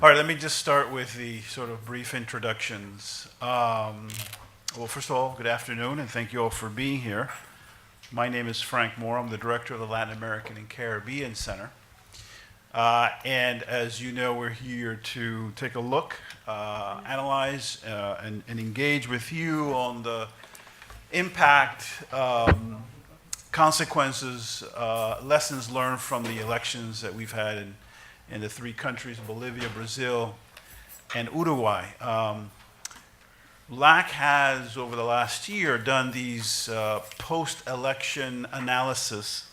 All right, let me just start with the sort of brief introductions. Well, first of all, good afternoon, and thank you all for being here. My name is Frank Moore. I'm the director of the Latin American and Caribbean Center. And as you know, we're here to take a look, analyze, and engage with you on the impact, consequences, lessons learned from the elections that we've had in the three countries, Bolivia, Brazil, and Uruguay. LAC has, over the last year, done these post-election analysis.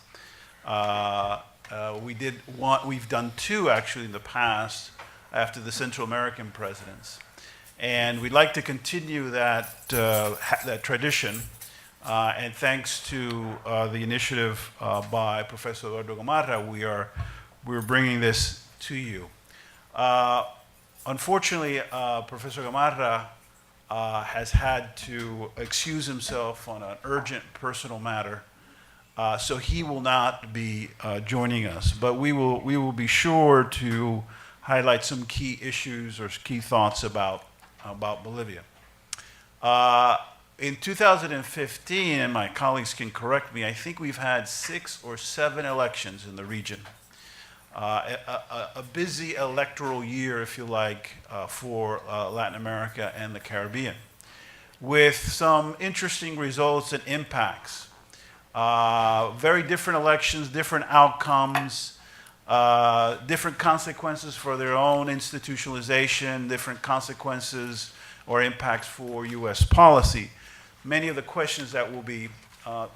We've done two, actually, in the past, after the Central American presidents. And we'd like to continue that, that tradition. And thanks to the initiative by Professor Eduardo Gamarra, we're bringing this to you. Unfortunately, Professor Gamarra has had to excuse himself on an urgent personal matter, so he will not be joining us. But we will be sure to highlight some key issues or key thoughts about Bolivia. In 2015, and my colleagues can correct me, I think we've had 6 or 7 elections in the region. A busy electoral year, if you like, for Latin America and the Caribbean, with some interesting results and impacts. Very different elections, different outcomes, different consequences for their own institutionalization, different consequences or impacts for U.S. policy. Many of the questions that we'll be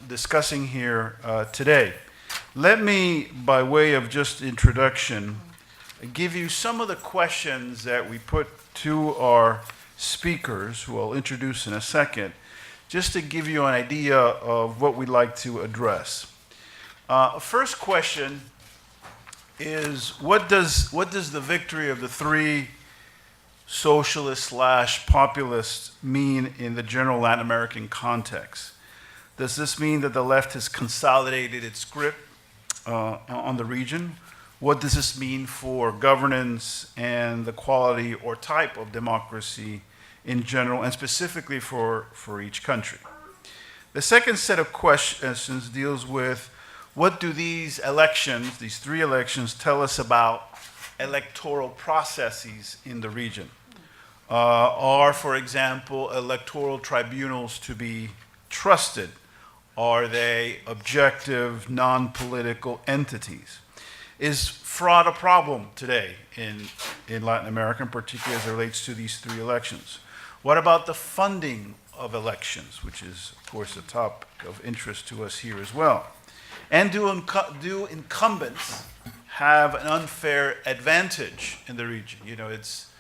discussing here today. Let me, by way of just introduction, give you some of the questions that we put to our speakers, who I'll introduce in a second, just to give you an idea of what we'd like to address. First question is, what does the victory of the three socialist/populists mean in the general Latin American context? Does this mean that the left has consolidated its grip on the region? What does this mean for governance and the quality or type of democracy in general, and specifically for each country? The second set of questions deals with, what do these elections, these three elections, tell us about electoral processes in the region? Are, for example, electoral tribunals to be trusted? Are they objective, non-political entities? Is fraud a problem today in Latin America, particularly as it relates to these three elections? What about the funding of elections, which is, of course, a topic of interest to us here as well? And do incumbents have an unfair advantage in the region? You know, it's,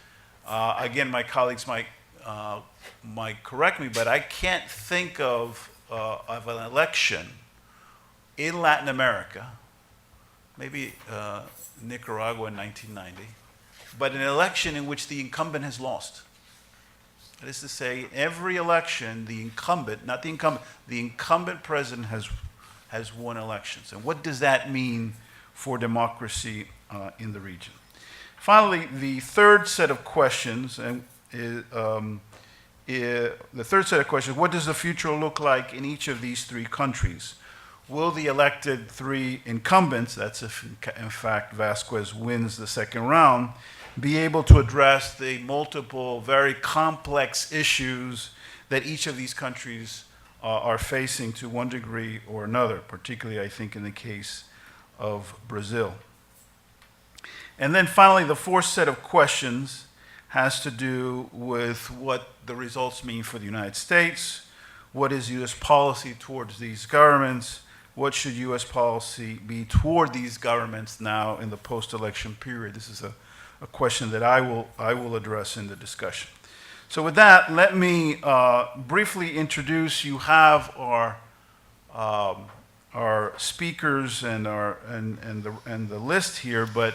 again, my colleagues might correct me, but I can't think of an election in Latin America, maybe Nicaragua in 1990, but an election in which the incumbent has lost. That is to say, every election, the incumbent, not the incumbent, the incumbent president has won elections. And what does that mean for democracy in the region? Finally, the third set of questions, what does the future look like in each of these three countries? Will the elected three incumbents, that's if in fact Vasquez wins the second round, be able to address the multiple, very complex issues that each of these countries are facing to one degree or another, particularly I think in the case of Brazil? And then finally, the fourth set of questions has to do with what the results mean for the United States. What is U.S. policy towards these governments? What should U.S. policy be toward these governments now in the post-election period? This is a question that I will address in the discussion. So with that, let me briefly introduce. You have our speakers and the list here, but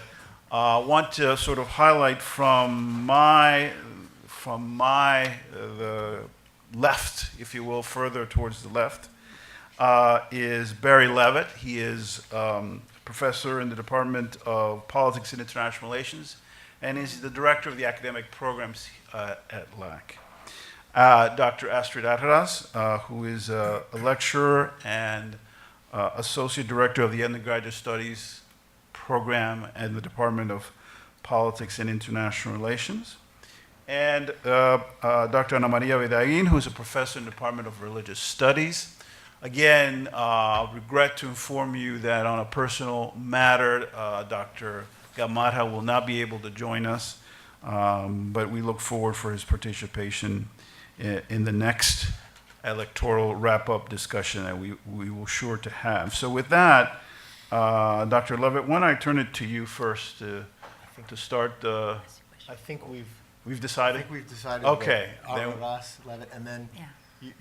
want to sort of highlight from the left, if you will, further towards the left, is Barry Levitt. He is professor in the Department of Politics and International Relations and is the director of the academic programs at LAC. Dr. Astrid Arras, who is a lecturer and associate director of the undergraduate studies program in the Department of Politics and International Relations. And Dr. Ana Maria Bedain, who's a professor in the Department of Religious Studies. Again, I regret to inform you that on a personal matter, Dr. Gamarra will not be able to join us, but we look forward for his participation in the next electoral wrap-up discussion that we will sure to have. So with that, Dr. Lovett, why don't I turn it to you first to start the... I think We've decided? I think we've decided. Okay. Arras, Levitt, and then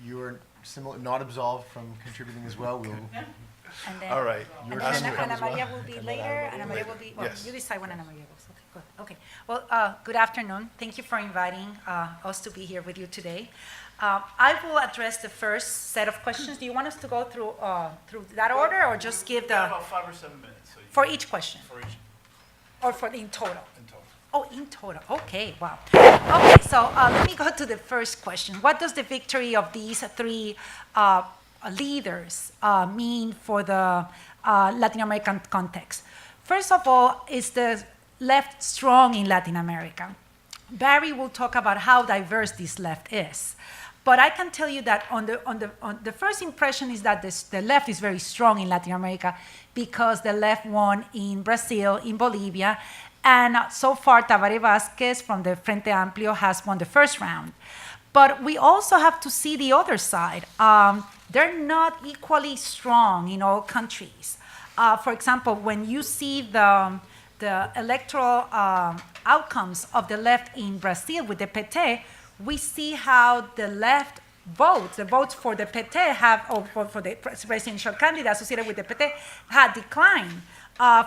you are similar, not absolved from contributing as well. We'll. And then, All right. And Your then turn Ana as well. Maria will be later. Ana Maria will be, well, Yes. you decide when Ana Maria goes. Okay, good. Okay. Well, good afternoon. Thank you for inviting us to be here with you today. I will address the first set of questions. Do you want us to go through that order, or just give the, About 5 or 7 minutes. So for each question, for each or for in total? in total. Oh, in total. Okay, wow. Okay, so let me go to the first question. What does the victory of these three leaders mean for the Latin American context? First of all, is the left strong in Latin America? Barry will talk about how diverse this left is. But I can tell you that on the first impression is that the left is very strong in Latin America because the left won in Brazil, in Bolivia, and so far Tabaré Vázquez from the Frente Amplio has won the first round. But we also have to see the other side. They're not equally strong in all countries. For example, when you see the electoral outcomes of the left in Brazil with the PT, we see how the left votes, the votes for the PT have, or for the presidential candidate associated with the PT, had declined.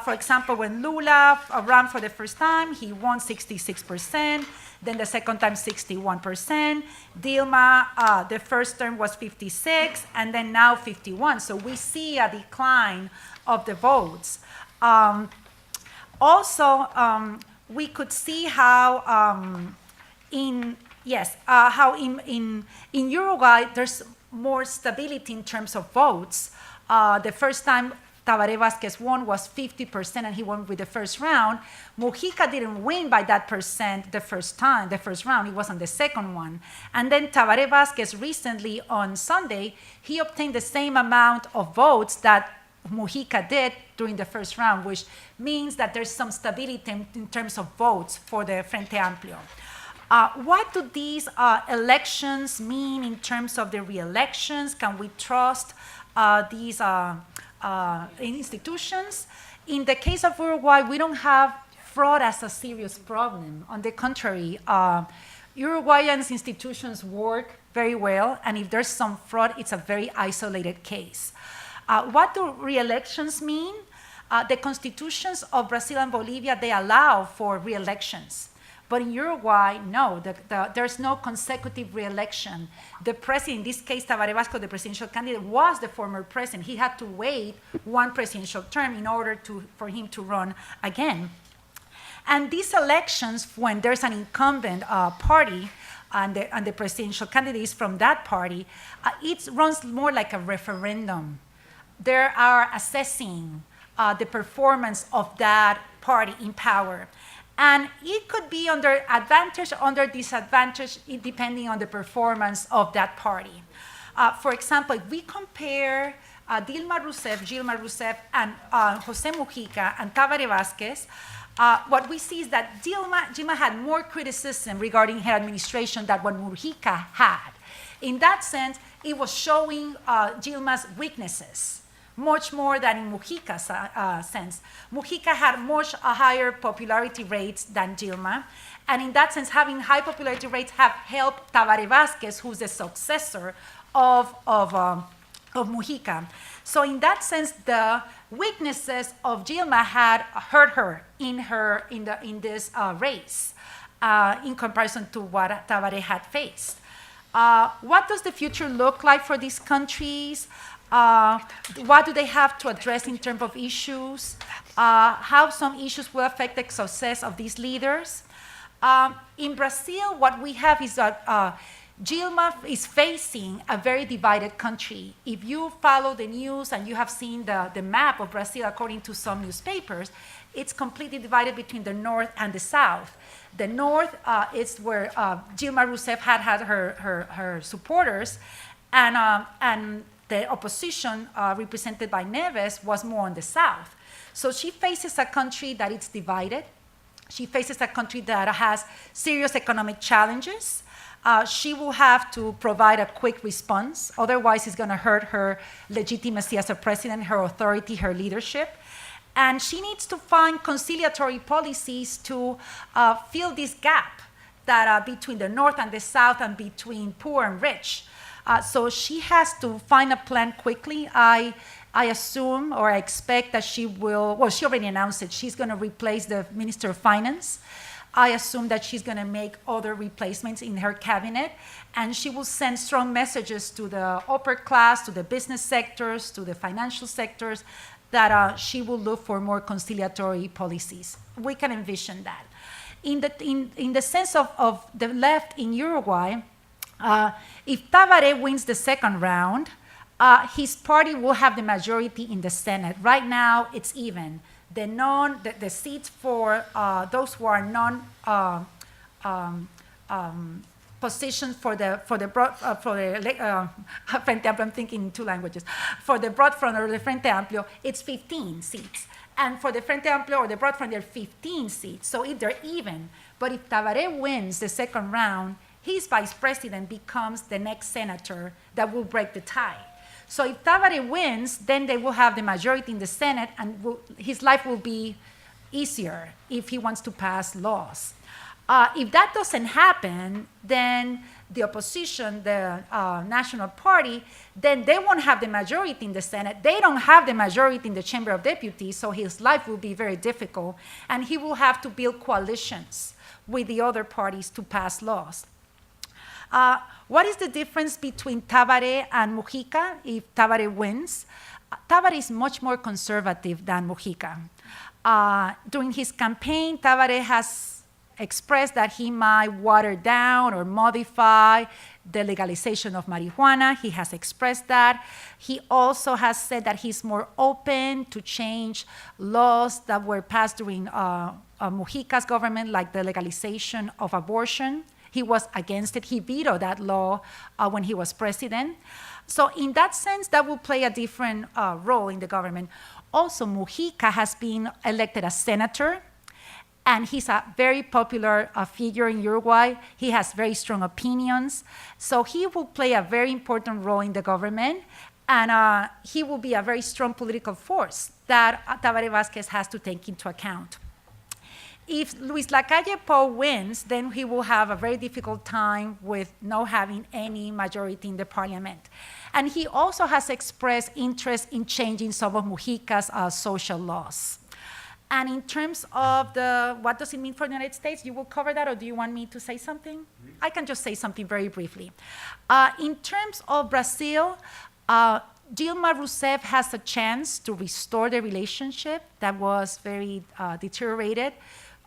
For example, when Lula ran for the first time, he won 66%, then the second time 61%. Dilma, the first term was 56, and then now 51. So we see a decline of the votes. Also, we could see how in Uruguay there's more stability in terms of votes. The first time Tabaré Vázquez won was 50%, and he won with the first round. Mujica didn't win by that percent the first round. He was on the second one. And then Tabaré Vázquez recently on Sunday, he obtained the same amount of votes that Mujica did during the first round, which means that there's some stability in terms of votes for the Frente Amplio. What do these elections mean in terms of the re-elections? Can we trust these institutions? In the case of Uruguay, we don't have fraud as a serious problem. On the contrary, Uruguayan's institutions work very well, and if there's some fraud, it's a very isolated case. What do re-elections mean? The constitutions of Brazil and Bolivia, they allow for re-elections. But in Uruguay, no, there's no consecutive re-election. The president, in this case, Tabaré Vázquez, the presidential candidate, was the former president. He had to wait one presidential term in order for him to run again. And these elections, when there's an incumbent party, and the presidential candidate is from that party, it runs more like a referendum. They are assessing the performance of that party in power. And it could be under advantage, under disadvantage, depending on the performance of that party. For example, if we compare Gilma Rousseff, and José Mujica and Tabaré Vázquez, what we see is that Gilma had more criticism regarding her administration than what Mujica had. In that sense, it was showing Gilma's weaknesses, much more than in Mujica's sense. Mujica had much higher popularity rates than Gilma, and in that sense, having high popularity rates have helped Tabaré Vázquez, who's the successor of Mujica. So in that sense, the weaknesses of Gilma had hurt her in this race in comparison to what Tabaré had faced. What does the future look like for these countries? What do they have to address in terms of issues? How some issues will affect the success of these leaders? In Brazil, what we have is that Dilma is facing a very divided country. If you follow the news and you have seen the map of Brazil according to some newspapers, it's completely divided between the north and the south. The north is where Dilma Rousseff had her supporters, and the opposition, represented by Neves, was more on the south. So she faces a country that is divided. She faces a country that has serious economic challenges. She will have to provide a quick response. Otherwise, it's going to hurt her legitimacy as a president, her authority, her leadership. And she needs to find conciliatory policies to fill this gap that between the north and the south and between poor and rich. So she has to find a plan quickly. I assume or I expect that she will, well, she already announced it, she's going to replace the Minister of Finance. I assume that she's going to make other replacements in her cabinet, and she will send strong messages to the upper class, to the business sectors, to the financial sectors, that she will look for more conciliatory policies. We can envision that. In the sense of the left in Uruguay, if Tabaré wins the second round, his party will have the majority in the Senate. Right now, it's even. The seats for those who are positions for the Frente Amplio, I'm thinking in two languages, for the Broad Front or the Frente Amplio, it's 15 seats. And for the Frente Amplio or the Broad Front, there are 15 seats. So if they're even, but if Tabaré wins the second round, his vice president becomes the next senator that will break the tie. So if Tabaré wins, then they will have the majority in the Senate, and his life will be easier if he wants to pass laws. If that doesn't happen, then the opposition, the National Party, then they won't have the majority in the Senate. They don't have the majority in the Chamber of Deputies, so his life will be very difficult, and he will have to build coalitions with the other parties to pass laws. What is the difference between Tabaré and Mujica if Tabaré wins? Tabaré is much more conservative than Mujica. During his campaign, Tabaré has expressed that he might water down or modify the legalization of marijuana. He has expressed that. He also has said that he's more open to change laws that were passed during Mujica's government, like the legalization of abortion. He was against it. He vetoed that law when he was president. So in that sense, that will play a different role in the government. Also, Mujica has been elected as senator, and he's a very popular figure in Uruguay. He has very strong opinions. So he will play a very important role in the government, and he will be a very strong political force that Tabaré Vázquez has to take into account. If Luis Lacalle Pou wins, then he will have a very difficult time with not having any majority in the parliament. And he also has expressed interest in changing some of Mujica's social laws. And in terms of what does it mean for the United States, you will cover that, or do you want me to say something? I can just say something very briefly. In terms of Brazil, Dilma Rousseff has a chance to restore the relationship that was very deteriorated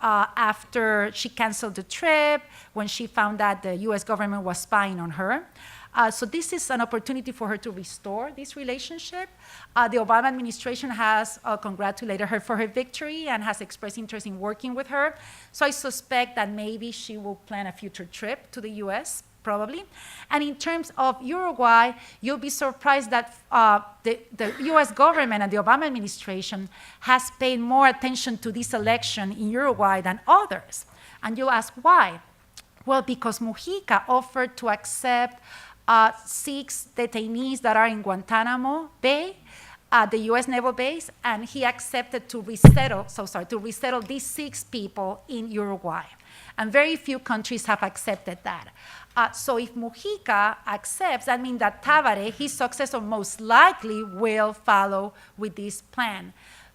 after she canceled the trip, when she found that the US government was spying on her. So this is an opportunity for her to restore this relationship. The Obama administration has congratulated her for her victory and has expressed interest in working with her. So I suspect that maybe she will plan a future trip to the US, probably. And in terms of Uruguay, you'll be surprised that the US government and the Obama administration has paid more attention to this election in Uruguay than others. And you'll ask why? Well, because Mujica offered to accept 6 detainees that are in Guantanamo Bay, the US naval base, and he accepted to resettle these 6 people in Uruguay. And very few countries have accepted that. So if Mujica accepts, that means that Tabaré, his successor, most likely will follow with this plan.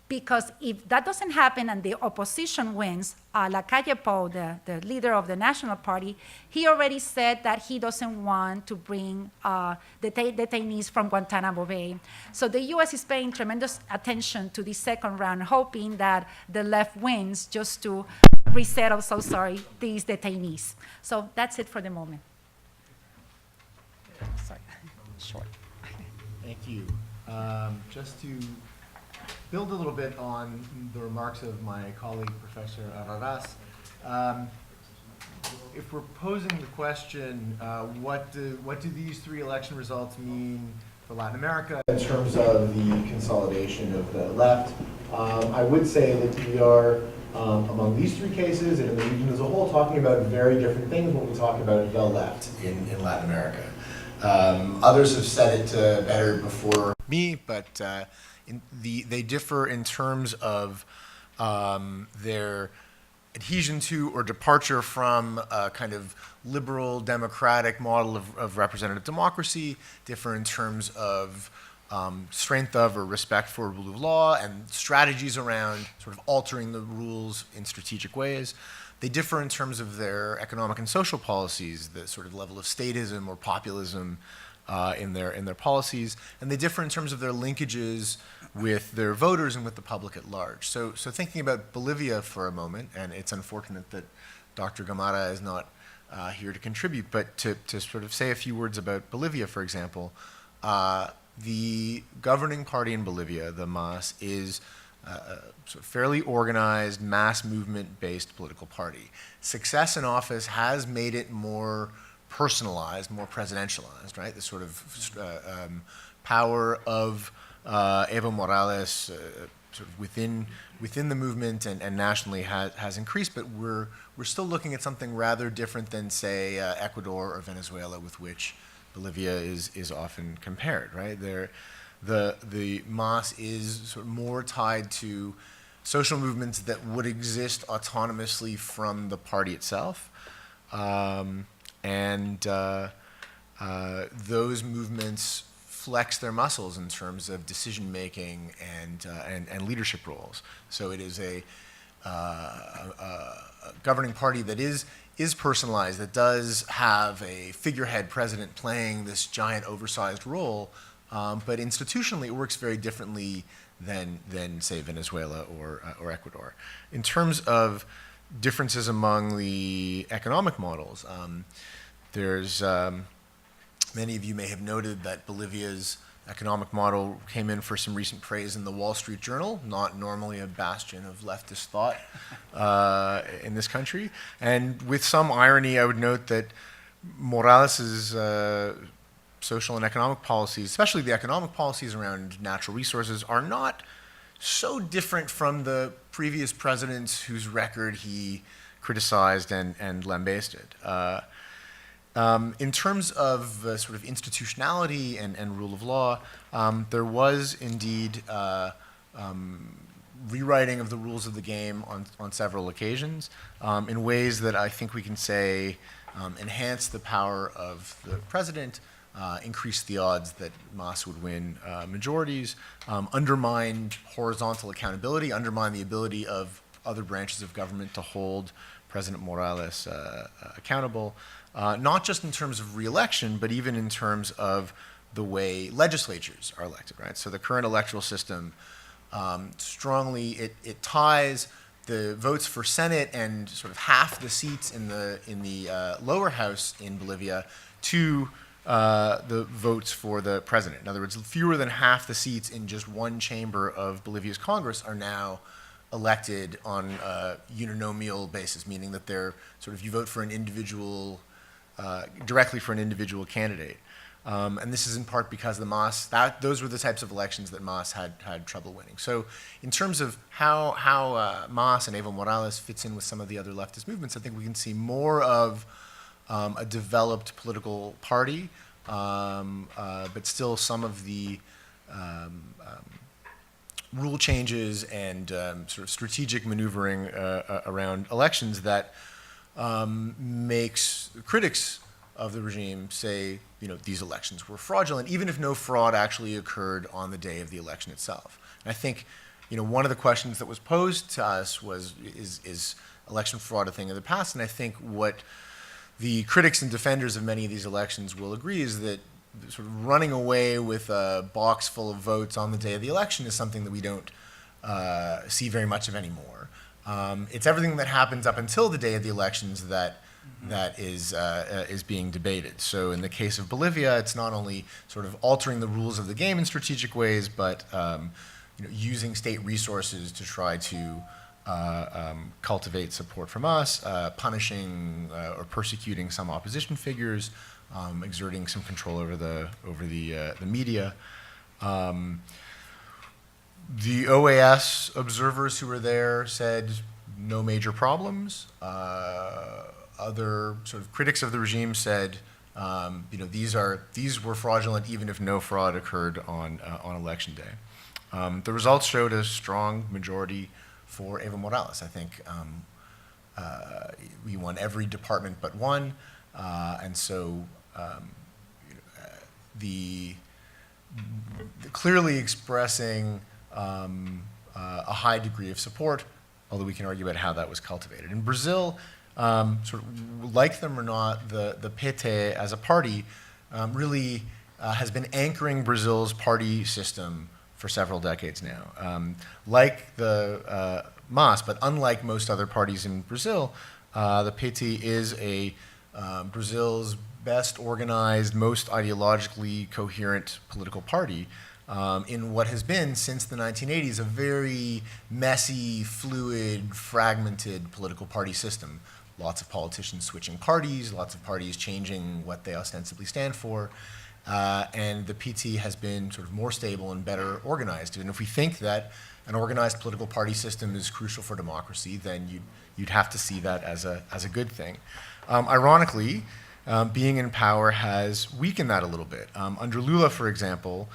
Because if that doesn't happen and the opposition wins, Lacalle Pou, the leader of the National Party, he already said that he doesn't want to bring detainees from Guantanamo Bay. So the US is paying tremendous attention to the second round, hoping that the left wins just to resettle, so sorry, these detainees. So that's it for the moment. Sorry, short. Thank you. Just to build a little bit on the remarks of my colleague, Professor Arras, if we're posing the question, what do these three election results mean for Latin America in terms of the consolidation of the left, I would say that we are, among these three cases and in the region as a whole, talking about very different things when we talk about the left in Latin America. Others have said it better before me, but they differ in terms of their adhesion to or departure from a kind of liberal democratic model of representative democracy, differ in terms of strength of or respect for rule of law and strategies around sort of altering the rules in strategic ways. They differ in terms of their economic and social policies, the sort of level of statism or populism in their policies, and they differ in terms of their linkages with their voters and with the public at large. So thinking about Bolivia for a moment, and it's unfortunate that Dr. Gamara is not here to contribute, but to sort of say a few words about Bolivia, for example, the governing party in Bolivia, the MAS, is sort of fairly organized, mass movement-based political party. Success in office has made it more personalized, more presidentialized, right? The sort of power of Evo Morales sort of within the movement and nationally has increased, but we're still looking at something rather different than, say, Ecuador or Venezuela, with which Bolivia is often compared, right? The MAS is sort of more tied to social movements that would exist autonomously from the party itself. Those movements flex their muscles in terms of decision making and leadership roles. So it is a governing party that is personalized, that does have a figurehead president playing this giant oversized role, but institutionally it works very differently than say Venezuela or Ecuador. In terms of differences among the economic models, there's many of you may have noted that Bolivia's economic model came in for some recent praise in the Wall Street Journal, not normally a bastion of leftist thought in this country. And with some irony, I would note that Morales's social and economic policies, especially the economic policies around natural resources, are not so different from the previous presidents whose record he criticized and lambasted. In terms of sort of institutionality and rule of law, there was indeed rewriting of the rules of the game on several occasions in ways that I think we can say enhance the power of the president, increase the odds that MAS would win majorities, undermine horizontal accountability, undermine the ability of other branches of government to hold President Morales accountable, not just in terms of re-election, but even in terms of the way legislatures are elected, right? So the current electoral system strongly, it ties the votes for Senate and sort of half the seats in the lower house in Bolivia to the votes for the president. In other words, fewer than half the seats in just one chamber of Bolivia's Congress are now elected on a uninomial basis, meaning that they're sort of, you vote for an individual, directly for an individual candidate. And this is in part because the MAS, those were the types of elections that MAS had trouble winning. So in terms of how MAS and Evo Morales fits in with some of the other leftist movements, I think we can see more of a developed political party, but still some of the rule changes and sort of strategic maneuvering around elections that makes critics of the regime say, you know, these elections were fraudulent, even if no fraud actually occurred on the day of the election itself. And I think, you know, one of the questions that was posed to us was, is election fraud a thing of the past? And I think what the critics and defenders of many of these elections will agree is that sort of running away with a box full of votes on the day of the election is something that we don't see very much of anymore. It's everything that happens up until the day of the elections that is being debated. So in the case of Bolivia, it's not only sort of altering the rules of the game in strategic ways, but using state resources to try to cultivate support from us, punishing or persecuting some opposition figures, exerting some control over the media. The OAS observers who were there said no major problems. Other sort of critics of the regime said, these were fraudulent even if no fraud occurred on election day. The results showed a strong majority for Evo Morales. I think he won every department but one, and so the clearly expressing a high degree of support, although we can argue about how that was cultivated. In Brazil, sort of like them or not, the PT as a party really has been anchoring Brazil's party system for several decades now. Like the MAS, but unlike most other parties in Brazil, the PT is Brazil's best organized, most ideologically coherent political party in what has been, since the 1980s, a very messy, fluid, fragmented political party system. Lots of politicians switching parties, lots of parties changing what they ostensibly stand for, and the PT has been sort of more stable and better organized. And if we think that an organized political party system is crucial for democracy, then you'd have to see that as a good thing. Ironically, being in power has weakened that a little bit. Under Lula, for example,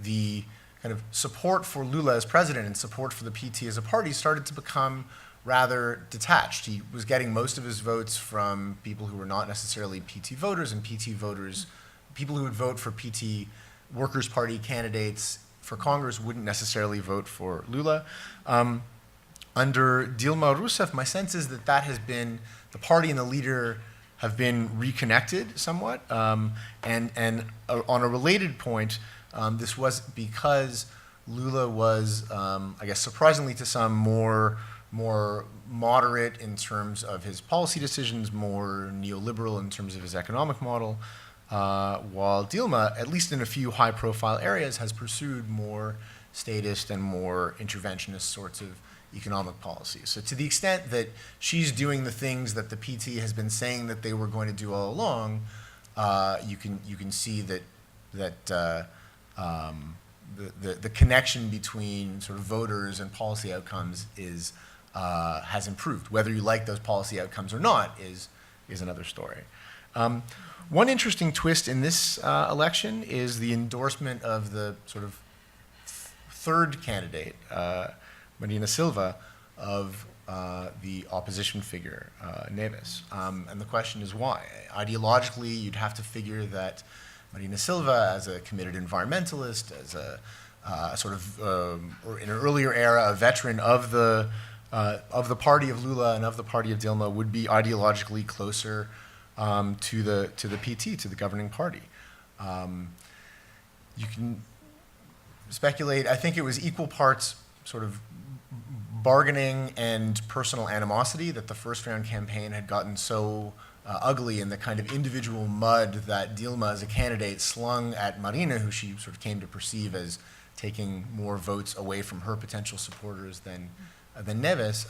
the kind of support for Lula as president and support for the PT as a party started to become rather detached. He was getting most of his votes from people who were not necessarily PT voters, and PT voters, people who would vote for PT Workers' Party candidates for Congress wouldn't necessarily vote for Lula. Under Dilma Rousseff, my sense is that has been, the party and the leader have been reconnected somewhat. And on a related point, this was because Lula was, I guess surprisingly to some, more moderate in terms of his policy decisions, more neoliberal in terms of his economic model, while Dilma, at least in a few high-profile areas, has pursued more statist and more interventionist sorts of economic policies. So to the extent that she's doing the things that the PT has been saying that they were going to do all along, you can see that the connection between sort of voters and policy outcomes has improved. Whether you like those policy outcomes or not is another story. One interesting twist in this election is the endorsement of the sort of third candidate, Marina Silva, of the opposition figure, Neves. And the question is why? Ideologically, you'd have to figure that Marina Silva, as a committed environmentalist, as a sort of, or in an earlier era, a veteran of the party of Lula and of the party of Dilma, would be ideologically closer to the PT, to the governing party. You can speculate. I think it was equal parts sort of bargaining and personal animosity that the first round campaign had gotten so ugly, in the kind of individual mud that Dilma as a candidate slung at Marina, who she sort of came to perceive as taking more votes away from her potential supporters than Neves,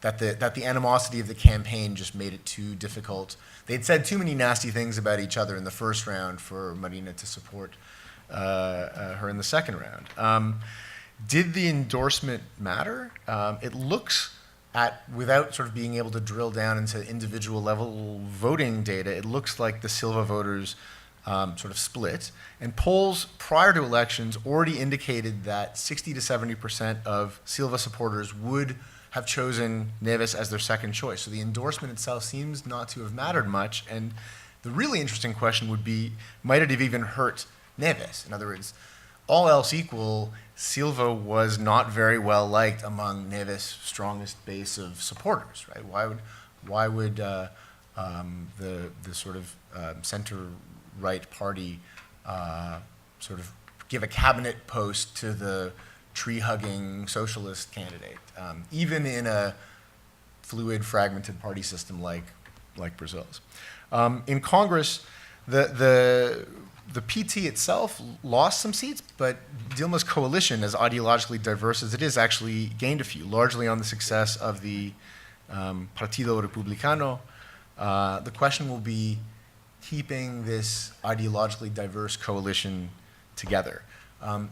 that the animosity of the campaign just made it too difficult. They'd said too many nasty things about each other in the first round for Marina to support her in the second round. Did the endorsement matter? It looks without sort of being able to drill down into individual level voting data, it looks like the Silva voters sort of split. And polls prior to elections already indicated that 60 to 70% of Silva supporters would have chosen Neves as their second choice. So the endorsement itself seems not to have mattered much. And the really interesting question would be, might it have even hurt Neves? In other words, all else equal, Silva was not very well liked among Neves' strongest base of supporters, right? Why would the sort of center-right party sort of give a cabinet post to the tree-hugging socialist candidate, even in a fluid, fragmented party system like Brazil's. In Congress, the PT itself lost some seats, but Dilma's coalition, as ideologically diverse as it is, actually gained a few, largely on the success of the Partido Republicano. The question will be keeping this ideologically diverse coalition together.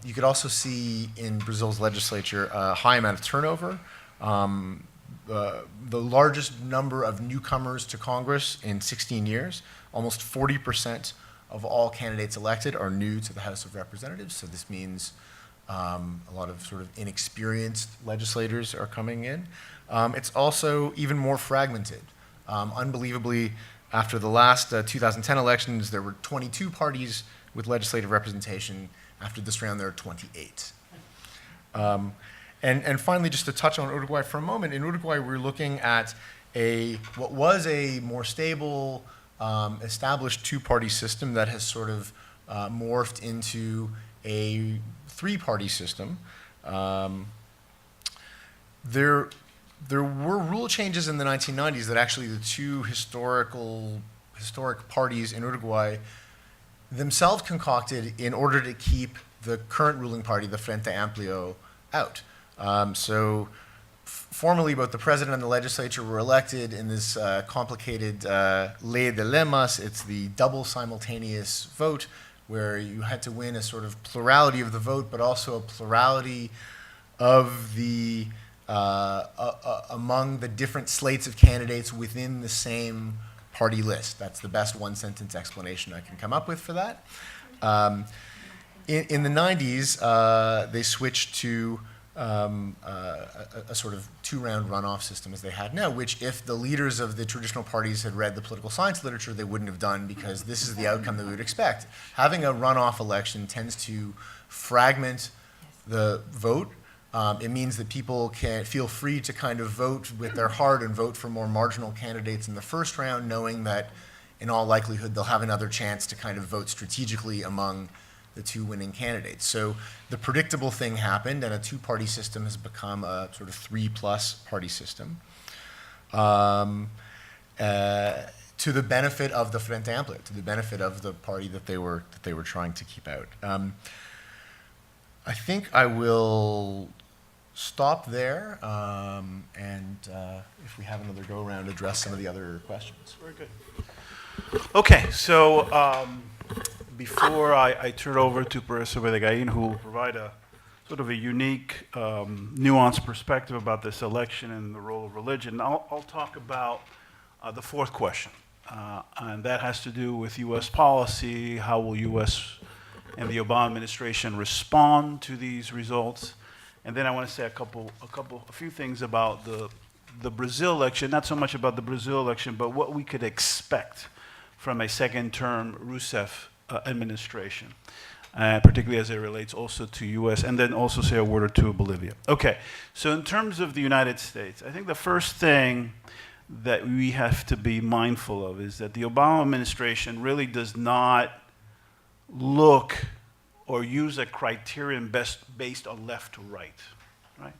You could also see in Brazil's legislature a high amount of turnover. The largest number of newcomers to Congress in 16 years, almost 40% of all candidates elected are new to the House of Representatives. So this means a lot of sort of inexperienced legislators are coming in. It's also even more fragmented. Unbelievably, after the last 2010 elections, there were 22 parties with legislative representation. After this round, there are 28. And finally, just to touch on Uruguay for a moment, in Uruguay, we're looking at what was a more stable, established two-party system that has sort of morphed into a three-party system. There were rule changes in the 1990s that actually the two historic parties in Uruguay themselves concocted in order to keep the current ruling party, the Frente Amplio, out. Formally, both the president and the legislature were elected in this complicated ley de lemas. It's the double simultaneous vote, where you had to win a sort of plurality of the vote, but also a plurality of the among the different slates of candidates within the same party list. That's the best one-sentence explanation I can come up with for that. In the 90s, they switched to a sort of two-round runoff system as they had now, which if the leaders of the traditional parties had read the political science literature, they wouldn't have done, because this is the outcome that we would expect. Having a runoff election tends to fragment the vote. It means that people can feel free to kind of vote with their heart and vote for more marginal candidates in the first round, knowing that in all likelihood they'll have another chance to kind of vote strategically among the two winning candidates. So the predictable thing happened, and a two-party system has become a sort of 3+ party system, to the benefit of the Frente Amplio, to the benefit of the party that they were trying to keep out. I think I will stop there, and if we have another go-around, address some of the other questions. Very good. Okay, so before I turn over to Professor Bedegain, who will provide a sort of a unique, nuanced perspective about this election and the role of religion, I'll talk about the fourth question, and that has to do with U.S. policy. How will U.S. and the Obama administration respond to these results? And then I want to say a few things about the Brazil election, not so much about the Brazil election, but what we could expect from a second-term Rousseff administration, particularly as it relates also to U.S., and then also say a word or two of Bolivia. Okay, so in terms of the United States, I think the first thing that we have to be mindful of is that the Obama administration really does not look or use a criterion based on left to right, right?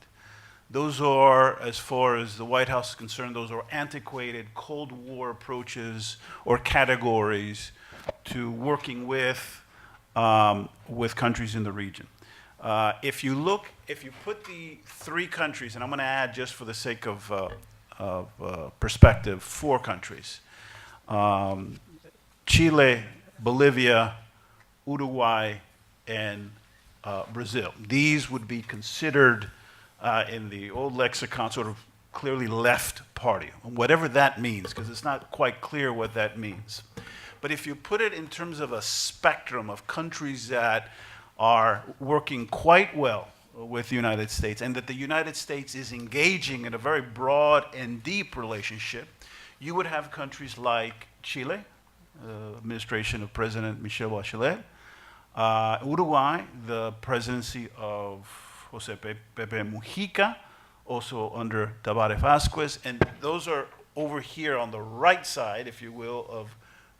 Those are, as far as the White House is concerned, those are antiquated Cold War approaches or categories to working with countries in the region. If you put the three countries, and I'm going to add just for the sake of perspective, 4 countries: Chile, Bolivia, Uruguay, and Brazil. These would be considered in the old lexicon sort of clearly left party, whatever that means, because it's not quite clear what that means. But if you put it in terms of a spectrum of countries that are working quite well with the United States, and that the United States is engaging in a very broad and deep relationship, you would have countries like Chile, administration of President Michelle Bachelet, Uruguay, the presidency of Jose Pepe Mujica, also under Tabaré Vázquez, and those are over here on the right side, if you will, of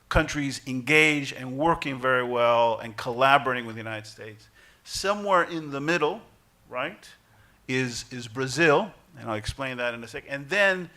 countries engaged and working very well and collaborating with the United States. Somewhere in the middle, right, is Brazil, and I'll explain that in a second. And then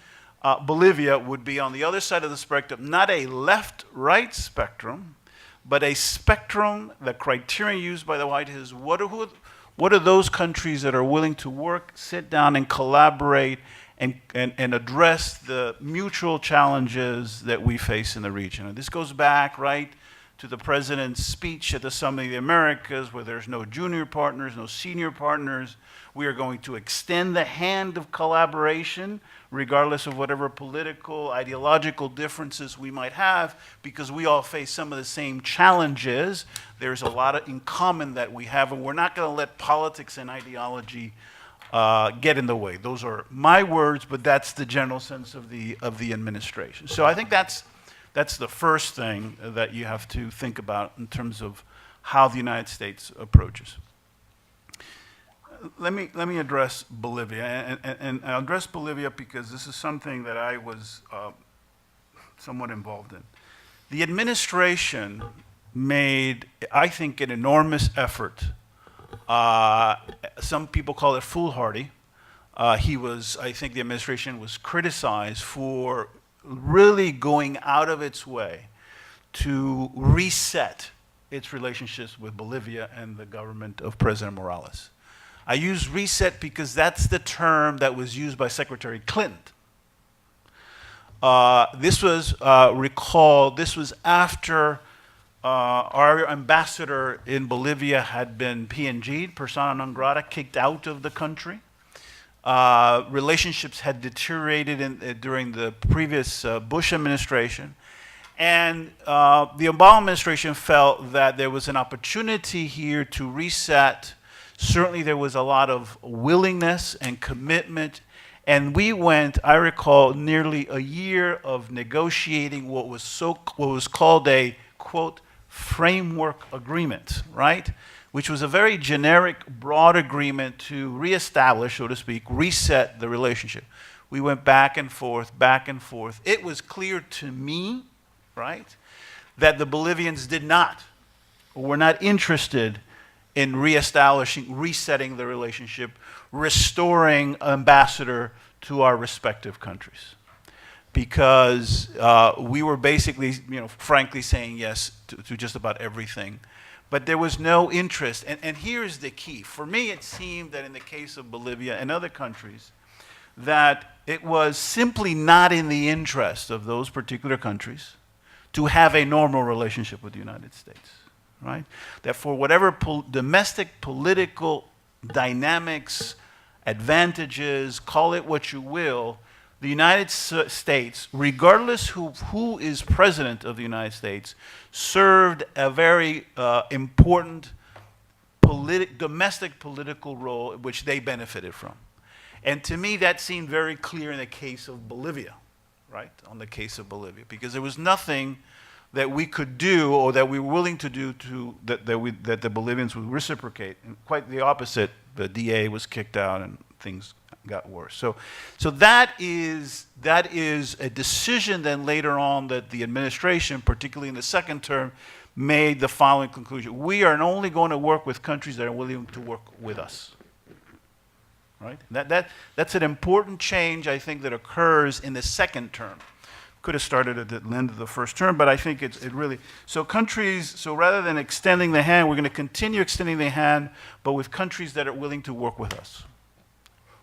Bolivia would be on the other side of the spectrum, not a left-right spectrum, but a spectrum. The criterion used by the White House is what are those countries that are willing to work, sit down, and collaborate and address the mutual challenges that we face in the region. And this goes back, right, to the president's speech at the Summit of the Americas, where there's no junior partners, no senior partners. We are going to extend the hand of collaboration, regardless of whatever political, ideological differences we might have, because we all face some of the same challenges. There's a lot in common that we have, and we're not going to let politics and ideology get in the way. Those are my words, but that's the general sense of the administration. So I think that's the first thing that you have to think about in terms of how the United States approaches. Let me address Bolivia, and I'll address Bolivia because this is something that I was somewhat involved in. The administration made, I think, an enormous effort. Some people call it foolhardy. I think the administration was criticized for really going out of its way to reset its relationships with Bolivia and the government of President Morales. I use reset because that's the term that was used by Secretary Clinton. This was after our ambassador in Bolivia had been PNG'd, persona non grata, kicked out of the country. Relationships had deteriorated during the previous Bush administration. And the Obama administration felt that there was an opportunity here to reset. Certainly there was a lot of willingness and commitment. And we went, I recall, nearly a year of negotiating what was called a, quote, framework agreement, right? Which was a very generic, broad agreement to reestablish, so to speak, reset the relationship. We went back and forth, back and forth. It was clear to me, right, that the Bolivians did not, or were not interested in reestablishing, resetting the relationship, restoring ambassador to our respective countries. Because we were basically, frankly saying yes to just about everything. But there was no interest, and here's the key. For me, it seemed that in the case of Bolivia and other countries, that it was simply not in the interest of those particular countries to have a normal relationship with the United States, right? That for whatever domestic political dynamics, advantages, call it what you will, the United States, regardless who is president of the United States, served a very important domestic political role which they benefited from. And to me, that seemed very clear in the case of Bolivia, right? On the case of Bolivia, because there was nothing that we could do or that we were willing to do that the Bolivians would reciprocate. And quite the opposite, the DA was kicked out and things got worse. So that is a decision then later on that the administration, particularly in the second term, made the following conclusion. We are only going to work with countries that are willing to work with us. Right? That's an important change, I think, that occurs in the second term. Could have started at the end of the first term, but I think it really, so rather than extending the hand, we're going to continue extending the hand, but with countries that are willing to work with us,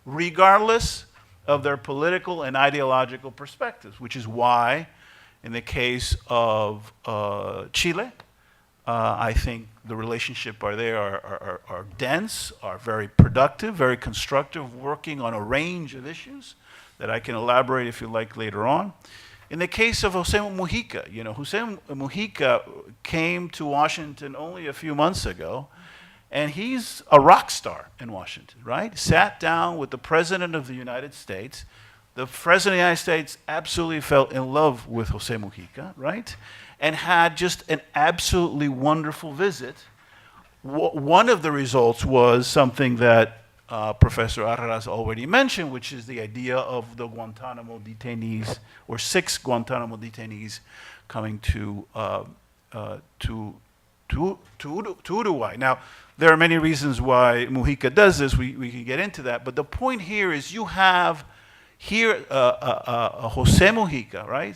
regardless of their political and ideological perspectives, which is why, in the case of Chile, I think the relationship are dense, are very productive, very constructive, working on a range of issues that I can elaborate if you like later on. In the case of Jose Mujica, Jose Mujica came to Washington only a few months ago, and he's a rock star in Washington, right? Sat down with the President of the United States. The President of the United States absolutely fell in love with Jose Mujica, right? And had just an absolutely wonderful visit. One of the results was something that Professor Arras already mentioned, which is the idea of the Guantanamo detainees, or 6 Guantanamo detainees coming to Uruguay. Now, there are many reasons why Mujica does this. We can get into that. But the point here is you have here, Jose Mujica, right,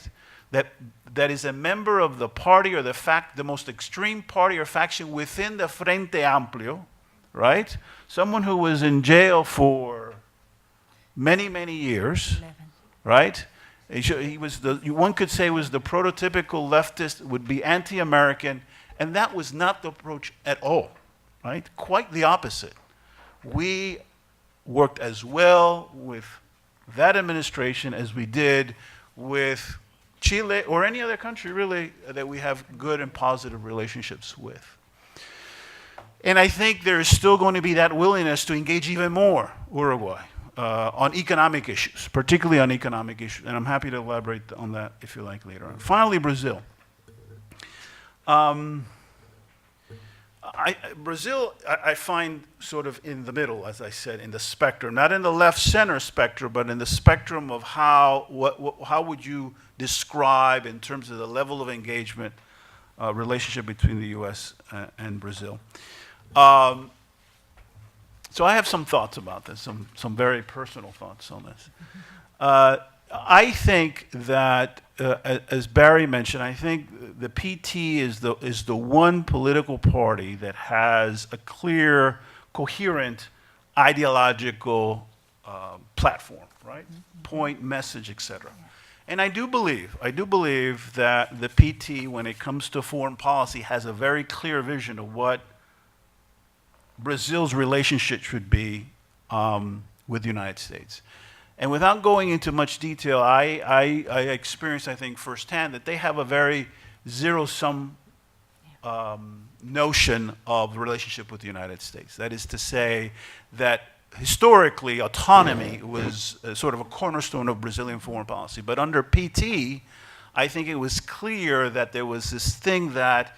that is a member of the party or the most extreme party or faction within the Frente Amplio, right? Someone who was in jail for many, many years, 11. right? He was one could say was the prototypical leftist, would be anti-American, and that was not the approach at all, right? Quite the opposite. We worked as well with that administration as we did with Chile or any other country, really, that we have good and positive relationships with. And I think there is still going to be that willingness to engage even more Uruguay on economic issues, particularly on economic issues. And I'm happy to elaborate on that if you like later on. Finally, Brazil. Brazil, I find sort of in the middle, as I said, in the spectrum, not in the left-center spectrum, but in the spectrum of how would you describe, in terms of the level of engagement, relationship between the U.S. and Brazil. So I have some thoughts about this, some very personal thoughts on this. I think that, as Barry mentioned, I think the PT is the one political party that has a clear, coherent, ideological platform, right? Point, message, etc. And I do believe that the PT, when it comes to foreign policy, has a very clear vision of what Brazil's relationship should be with the United States. And without going into much detail, I experienced, I think, firsthand that they have a very zero-sum notion of the relationship with the United States. That is to say that historically, autonomy was sort of a cornerstone of Brazilian foreign policy. But under PT, I think it was clear that there was this thing that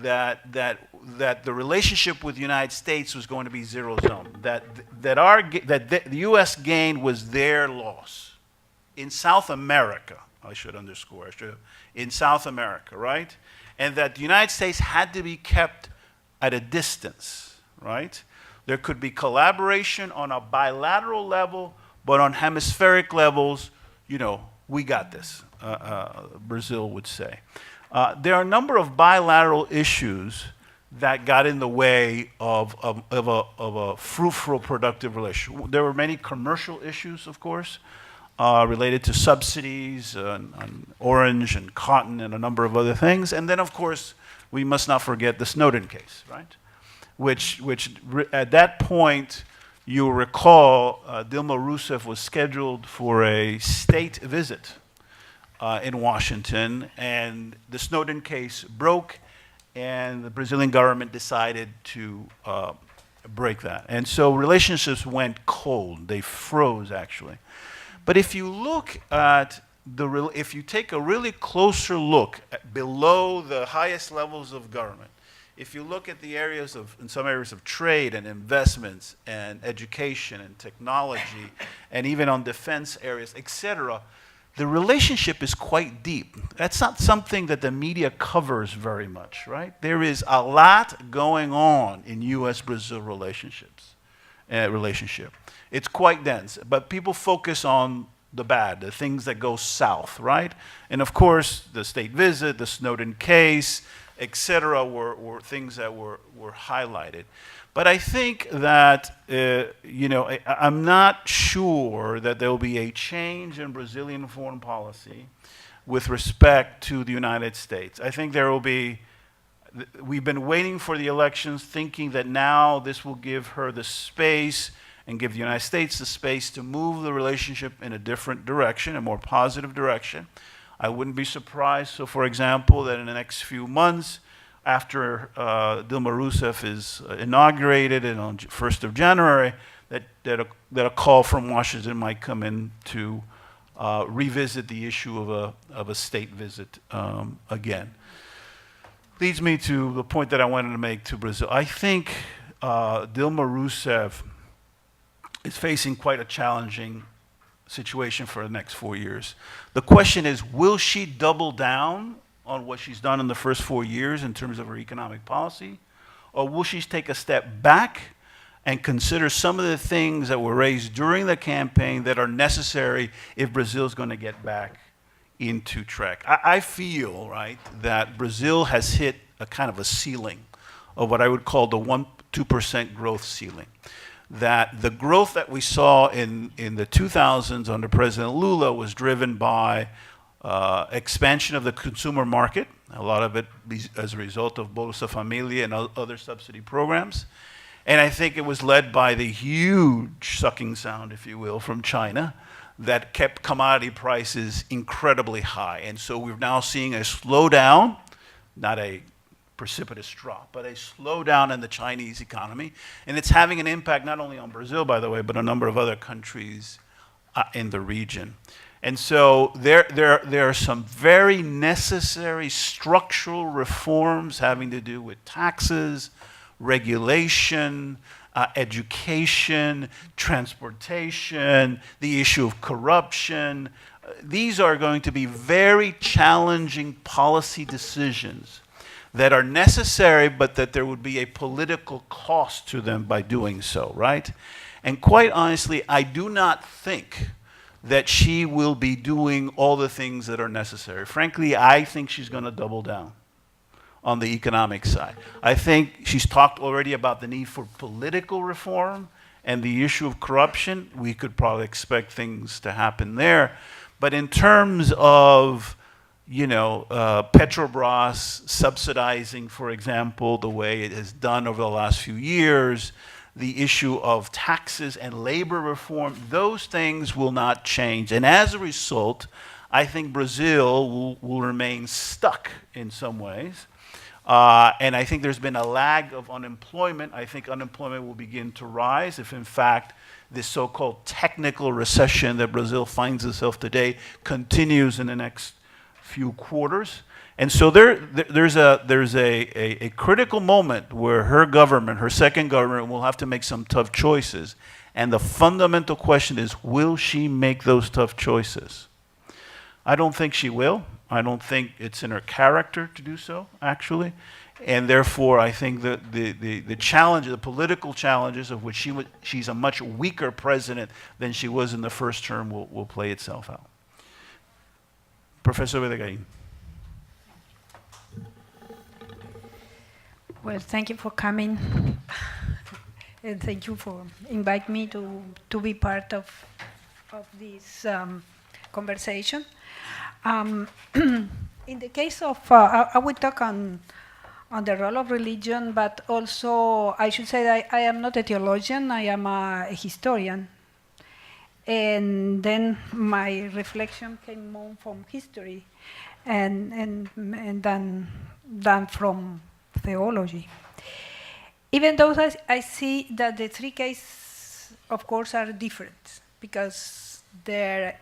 the relationship with the United States was going to be zero-sum. That the U.S. gain was their loss. In South America, I should underscore, in South America, right? And that the United States had to be kept at a distance, right? There could be collaboration on a bilateral level, but on hemispheric levels, you know, we got this, Brazil would say. There are a number of bilateral issues that got in the way of a fruitful, productive relationship. There were many commercial issues, of course, related to subsidies on orange and cotton and a number of other things. And then, of course, we must not forget the Snowden case, right? Which at that point, you'll recall, Dilma Rousseff was scheduled for a state visit in Washington, and the Snowden case broke, and the Brazilian government decided to break that. And so relationships went cold. They froze, actually. But if you look at if you take a really closer look at below the highest levels of government, if you look at the areas in some areas of trade and investments and education and technology, and even on defense areas, etc., the relationship is quite deep. That's not something that the media covers very much, right? There is a lot going on in U.S.-Brazil relationship. It's quite dense, but people focus on the bad, the things that go south, right? And of course, the state visit, the Snowden case, etc., were things that were highlighted. But I think that, I'm not sure that there will be a change in Brazilian foreign policy with respect to the United States. I think there will be, we've been waiting for the elections thinking that now this will give her the space and give the United States the space to move the relationship in a different direction, a more positive direction. I wouldn't be surprised, so for example, that in the next few months, after Dilma Rousseff is inaugurated and on 1st of January, that a call from Washington might come in to revisit the issue of a state visit again. Leads me to the point that I wanted to make to Brazil. I think Dilma Rousseff is facing quite a challenging situation for the next 4 years. The question is, will she double down on what she's done in the first 4 years in terms of her economic policy? Or will she take a step back and consider some of the things that were raised during the campaign that are necessary if Brazil's going to get back into track. I feel, right, that Brazil has hit a kind of a ceiling of what I would call the 2% growth ceiling. That the growth that we saw in the 2000s under President Lula was driven by expansion of the consumer market, a lot of it as a result of Bolsa Familia and other subsidy programs. And I think it was led by the huge sucking sound, if you will, from China that kept commodity prices incredibly high. And so we're now seeing a slowdown, not a precipitous drop, but a slowdown in the Chinese economy. And it's having an impact not only on Brazil, by the way, but a number of other countries in the region. And so there are some very necessary structural reforms having to do with taxes, regulation, education, transportation, the issue of corruption. These are going to be very challenging policy decisions that are necessary, but that there would be a political cost to them by doing so, right? And quite honestly, I do not think that she will be doing all the things that are necessary. Frankly, I think she's going to double down on the economic side. I think she's talked already about the need for political reform and the issue of corruption. We could probably expect things to happen there. But in terms of, you know, Petrobras subsidizing, for example, the way it has done over the last few years, the issue of taxes and labor reform, those things will not change. And as a result, I think Brazil will remain stuck in some ways. And I think there's been a lag of unemployment. I think unemployment will begin to rise if, in fact, this so-called technical recession that Brazil finds itself today continues in the next few quarters. And so there's a critical moment where her government, her second government, will have to make some tough choices. And the fundamental question is, will she make those tough choices? I don't think she will. I don't think it's in her character to do so, actually. And therefore, I think that the challenge, the political challenges of which she's a much weaker president than she was in the first term will play itself out. Professor Videgain. Well, thank you for coming. And thank you for inviting me to be part of this conversation. In the case of, I will talk on the role of religion, but also I should say that I am not a theologian, I am a historian. And then my reflection came more from history and than from theology. Even though I see that the three cases, of course, are different because their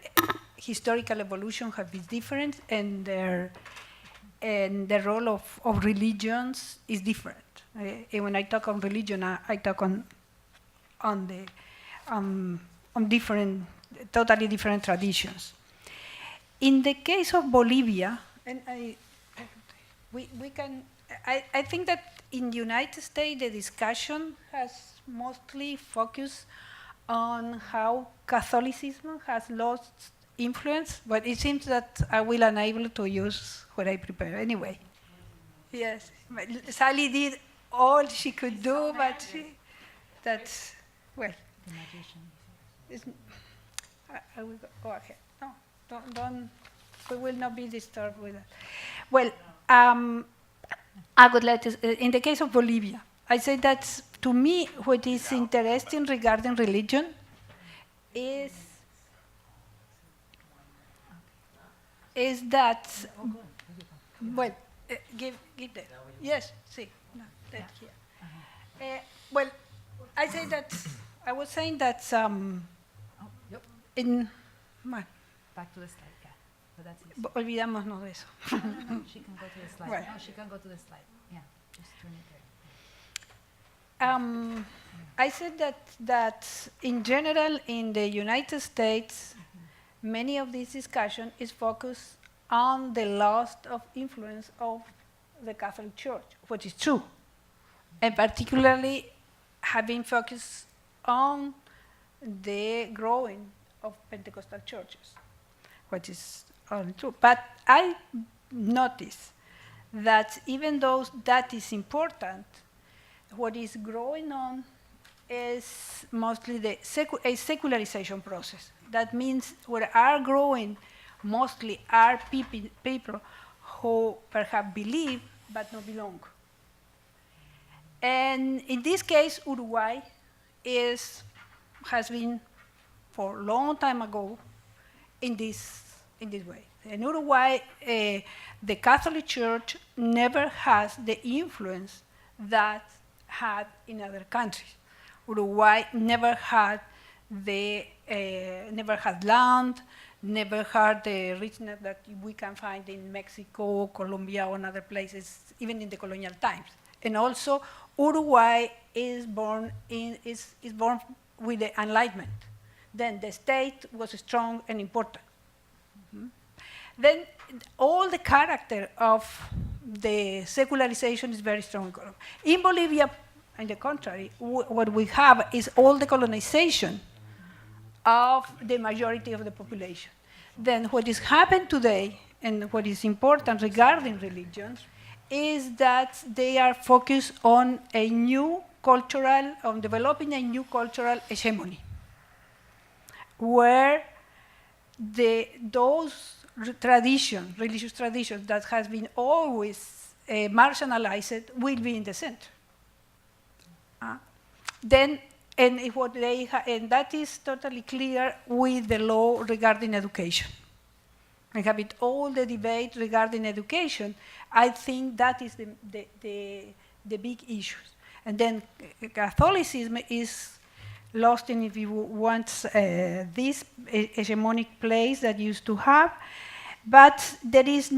historical evolution have been different and the role of religions is different. When I talk on religion, I talk on different, totally different traditions. In the case of Bolivia, and we can. I think that in the United States, the discussion has mostly focused on how Catholicism has lost influence, but it seems that I will unable to use what I prepare anyway. Yes, Sally did all she could do, but that's, well. I will go ahead. No, don't, we will not be disturbed with that. Well, I would like to, in the case of Bolivia, I say that to me what is interesting regarding religion is that, well, give that. Yes, see, no, that here. Well, I say that, I was saying that in, well, Back to the slide, yeah. But that's easy. olvidámonos de eso. She can go to the slide. Right. No, she can go to the slide. Yeah, just turn it there. I said that in general, in the United States, many of this discussion is focused on the loss of influence of the Catholic Church, which is true. And particularly, have been focused on the growing of Pentecostal churches, which is all true. But I notice that even though that is important, what is growing on is mostly a secularization process. That means what are growing mostly are people who perhaps believe but not belong. And in this case, Uruguay has been for a long time ago in this way. In Uruguay, the Catholic Church never has the influence that had in other countries. Uruguay never had land, never had the richness that we can find in Mexico, Colombia, or other places, even in the colonial times. And also, Uruguay is born with the Enlightenment. Then the state was strong and important. Then all the character of the secularization is very strong. In Bolivia, on the contrary, what we have is all the colonization of the majority of the population. Then what is happened today, and what is important regarding religions, is that they are focused on developing a new cultural hegemony, where those religious traditions that has been always marginalized will be in the center. And that is totally clear with the law regarding education. We have all the debate regarding education. I think that is the big issues. And then Catholicism is lost in, if you want, this hegemonic place that used to have. But there is,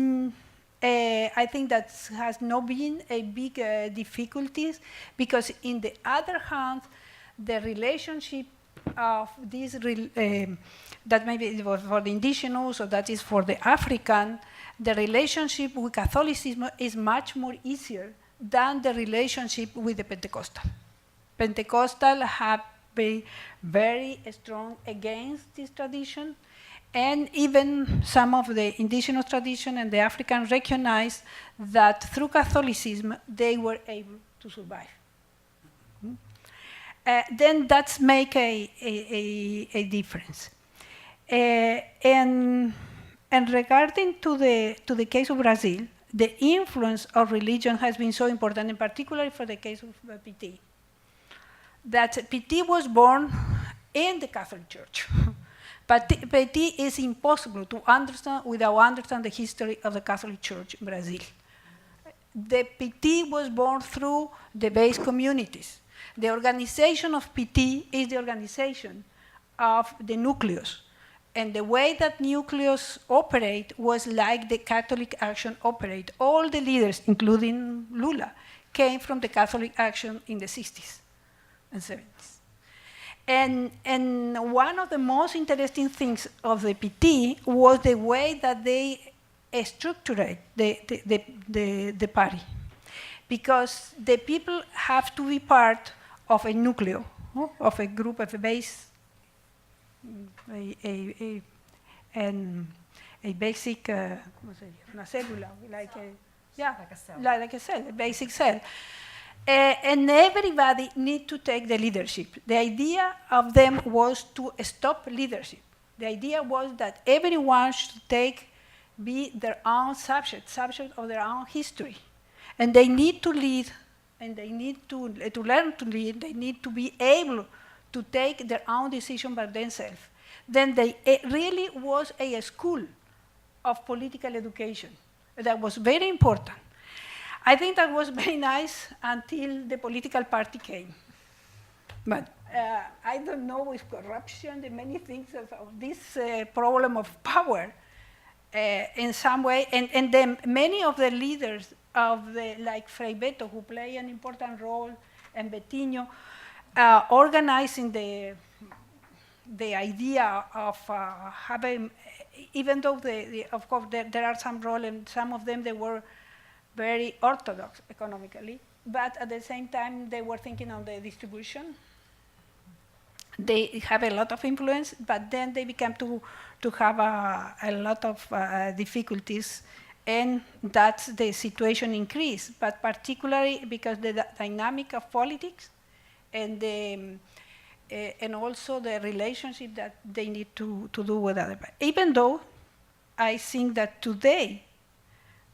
I think that has not been a big difficulties, because in the other hand, the relationship of this, that maybe it was for the indigenous or that is for the African, the relationship with Catholicism is much more easier than the relationship with the Pentecostal. Pentecostal have been very strong against this tradition, and even some of the indigenous tradition and the African recognized that through Catholicism they were able to survive. Then that's make a difference. And regarding to the case of Brazil, the influence of religion has been so important, in particular for the case of PT, that PT was born in the Catholic Church. But PT is impossible to understand without understanding the history of the Catholic Church in Brazil. The PT was born through the base communities. The organization of PT is the organization of the nucleus. And the way that nucleus operate was like the Catholic Action operate. All the leaders, including Lula, came from the Catholic Action in the 60s and 70s. And one of the most interesting things of the PT was the way that they structured the party. Because the people have to be part of a nucleo, of a group, of a base, a basic, una célula, like a cell, a basic cell. And everybody need to take the leadership. The idea of them was to stop leadership. The idea was that everyone should be their own subject of their own history. And they need to lead, and they need to learn to lead. They need to be able to take their own decision by themselves. Then it really was a school of political education. That was very important. I think that was very nice until the political party came. But I don't know, with corruption, the many things of this problem of power in some way, and then many of the leaders like Frei Beto, who play an important role, and Betinho, organizing the idea of having, even though of course there are some role, and some of them they were very orthodox economically, but at the same time, they were thinking on the distribution. They have a lot of influence, but then they began to have a lot of difficulties, and that's the situation increased, but particularly because the dynamic of politics and and also the relationship that they need to do with other people. Even though I think that today,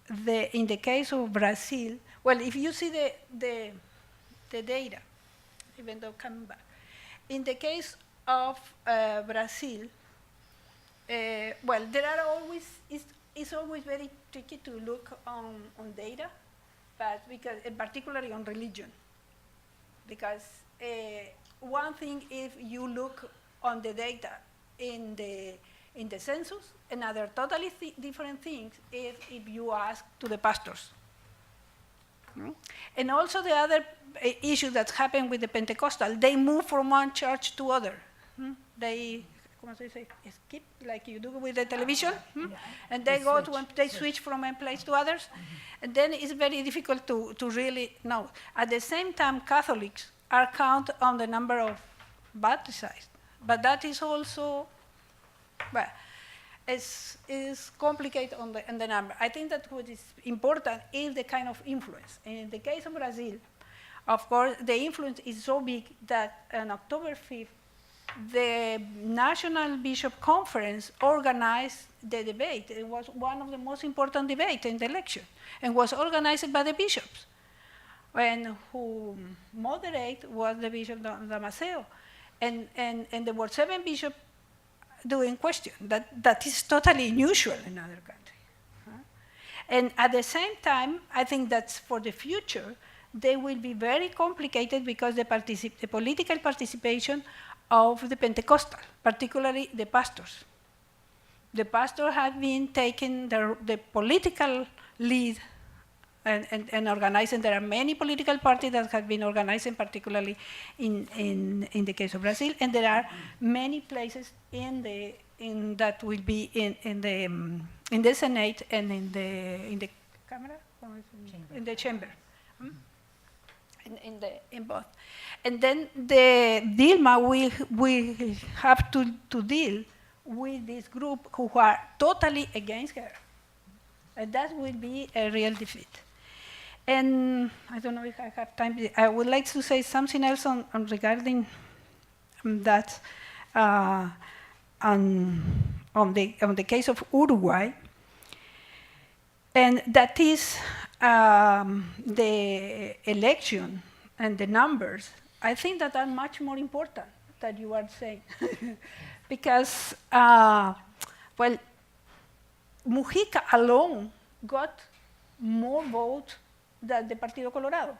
in the case of Brazil, well, if you see the data, even though coming back, in the case of Brazil, well, there are always, it's always very tricky to look on data, but because, particularly on religion, because one thing if you look on the data in the census, another totally different thing is if you ask to the pastors. And also the other issue that happened with the Pentecostal, they move from one church to other. They, ¿cómo se dice? Skip, like you do with the television. And they go to, they switch from one place to others. And then it's very difficult to really know. At the same time, Catholics are counted on the number of baptized. But that is also, well, is complicated on the number. I think that what is important is the kind of influence. In the case of Brazil, of course, the influence is so big that on October 5th, the National Bishop Conference organized the debate. It was one of the most important debates in the election, and was organized by the bishops. And who moderate was the Bishop Damasceno. And there were 7 bishops doing question. That is totally unusual in other countries. And at the same time, I think that for the future, they will be very complicated because the political participation of the Pentecostal, particularly the pastors. The pastors have been taking the political lead and organizing. There are many political parties that have been organizing, particularly in the case of Brazil, and there are many places that will be in the Senate and in the Camera, in the chamber, in both. And then the Dilma will have to deal with this group who are totally against her, and that will be a real defeat. And I don't know if I have time. I would like to say something else on regarding that on the case of Uruguay, and that is the election and the numbers. I think that are much more important than you are saying, because well, Mujica alone got more votes than the Partido Colorado.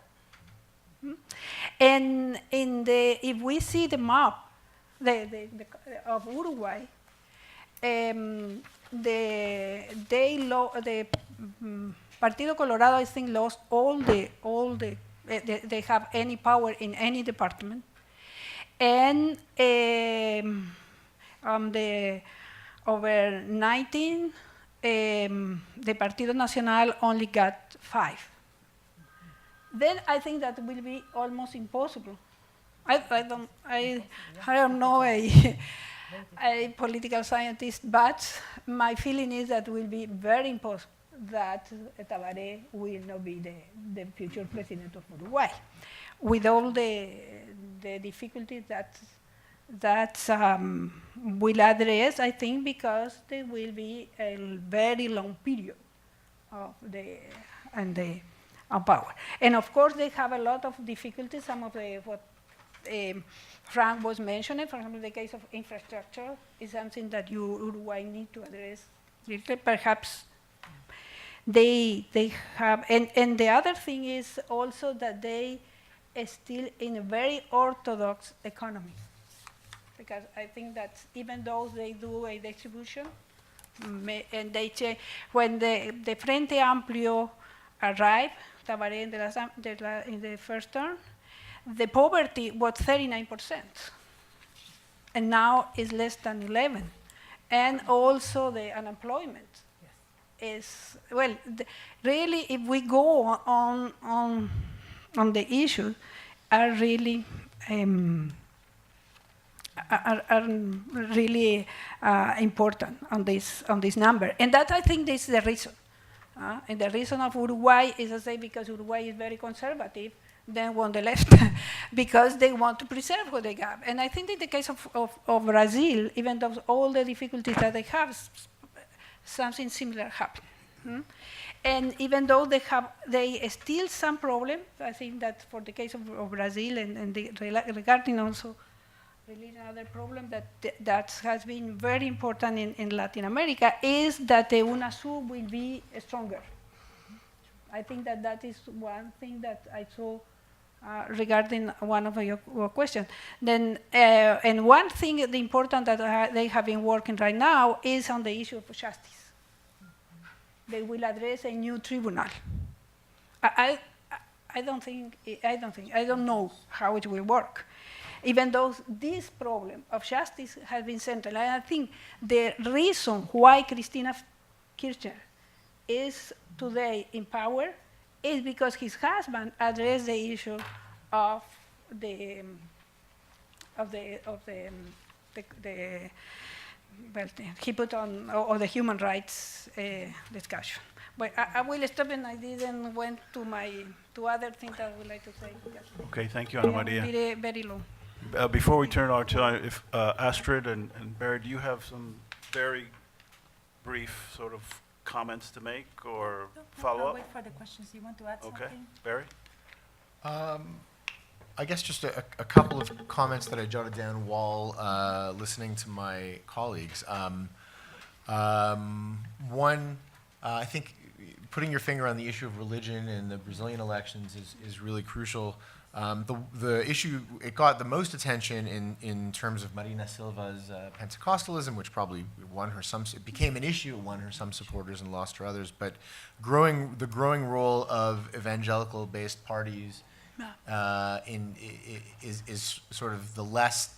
And if we see the map of Uruguay, the Partido Colorado, I think, lost all the they have any power in any department, and over 19, the Partido Nacional only got 5. Then I think that will be almost impossible. I am not a political scientist, but my feeling is that it will be very impossible that Tabaré will not be the future president of Uruguay, with all the difficulties that will address, I think, because there will be a very long period of power. And of course, they have a lot of difficulties. Some of what Frank was mentioning, for example, the case of infrastructure is something that Uruguay need to address. Perhaps they have, and the other thing is also that they are still in a very orthodox economy. Because I think that even though they do a distribution, and they change, when the Frente Amplio arrived, Tabaré in the first term, the poverty was 39%, and now it's less than 11%. And also the unemployment is, well, really, if we go on on the issue are really are really important on this number, and that I think is the reason. And the reason of Uruguay is, I say, because Uruguay is very conservative, then on the left, because they want to preserve what they have. And I think in the case of Brazil, even though all the difficulties that they have, something similar happened. And even though they still some problems, I think that for the case of Brazil and regarding also really another problem that has been very important in Latin America is that the UNASUR will be stronger. I think that is one thing that I saw regarding one of your questions. Then, and one thing, the important that they have been working right now is on the issue of justice. They will address a new tribunal. I don't know how it will work. Even though this problem of justice has been central. And I think the reason why Cristina Kirchner is today in power is because his husband addressed the issue of the he put on or the human rights discussion. But I will stop, and I didn't went to other things that I would like to say. Okay, thank you, Ana Maria. Very, very long. Before we turn our time, if Astrid and Barry, do you have some very brief sort of comments to make or follow I'll up? wait for the questions. You want to add Okay, something? Barry? I guess just a couple of comments that I jotted down while listening to my colleagues. One, I think putting your finger on the issue of religion in the Brazilian elections is really crucial. The issue, it got the most attention in terms of Marina Silva's Pentecostalism, which probably won her some, it became an issue, won her some supporters and lost her others, but the growing role of evangelical-based parties is sort of the less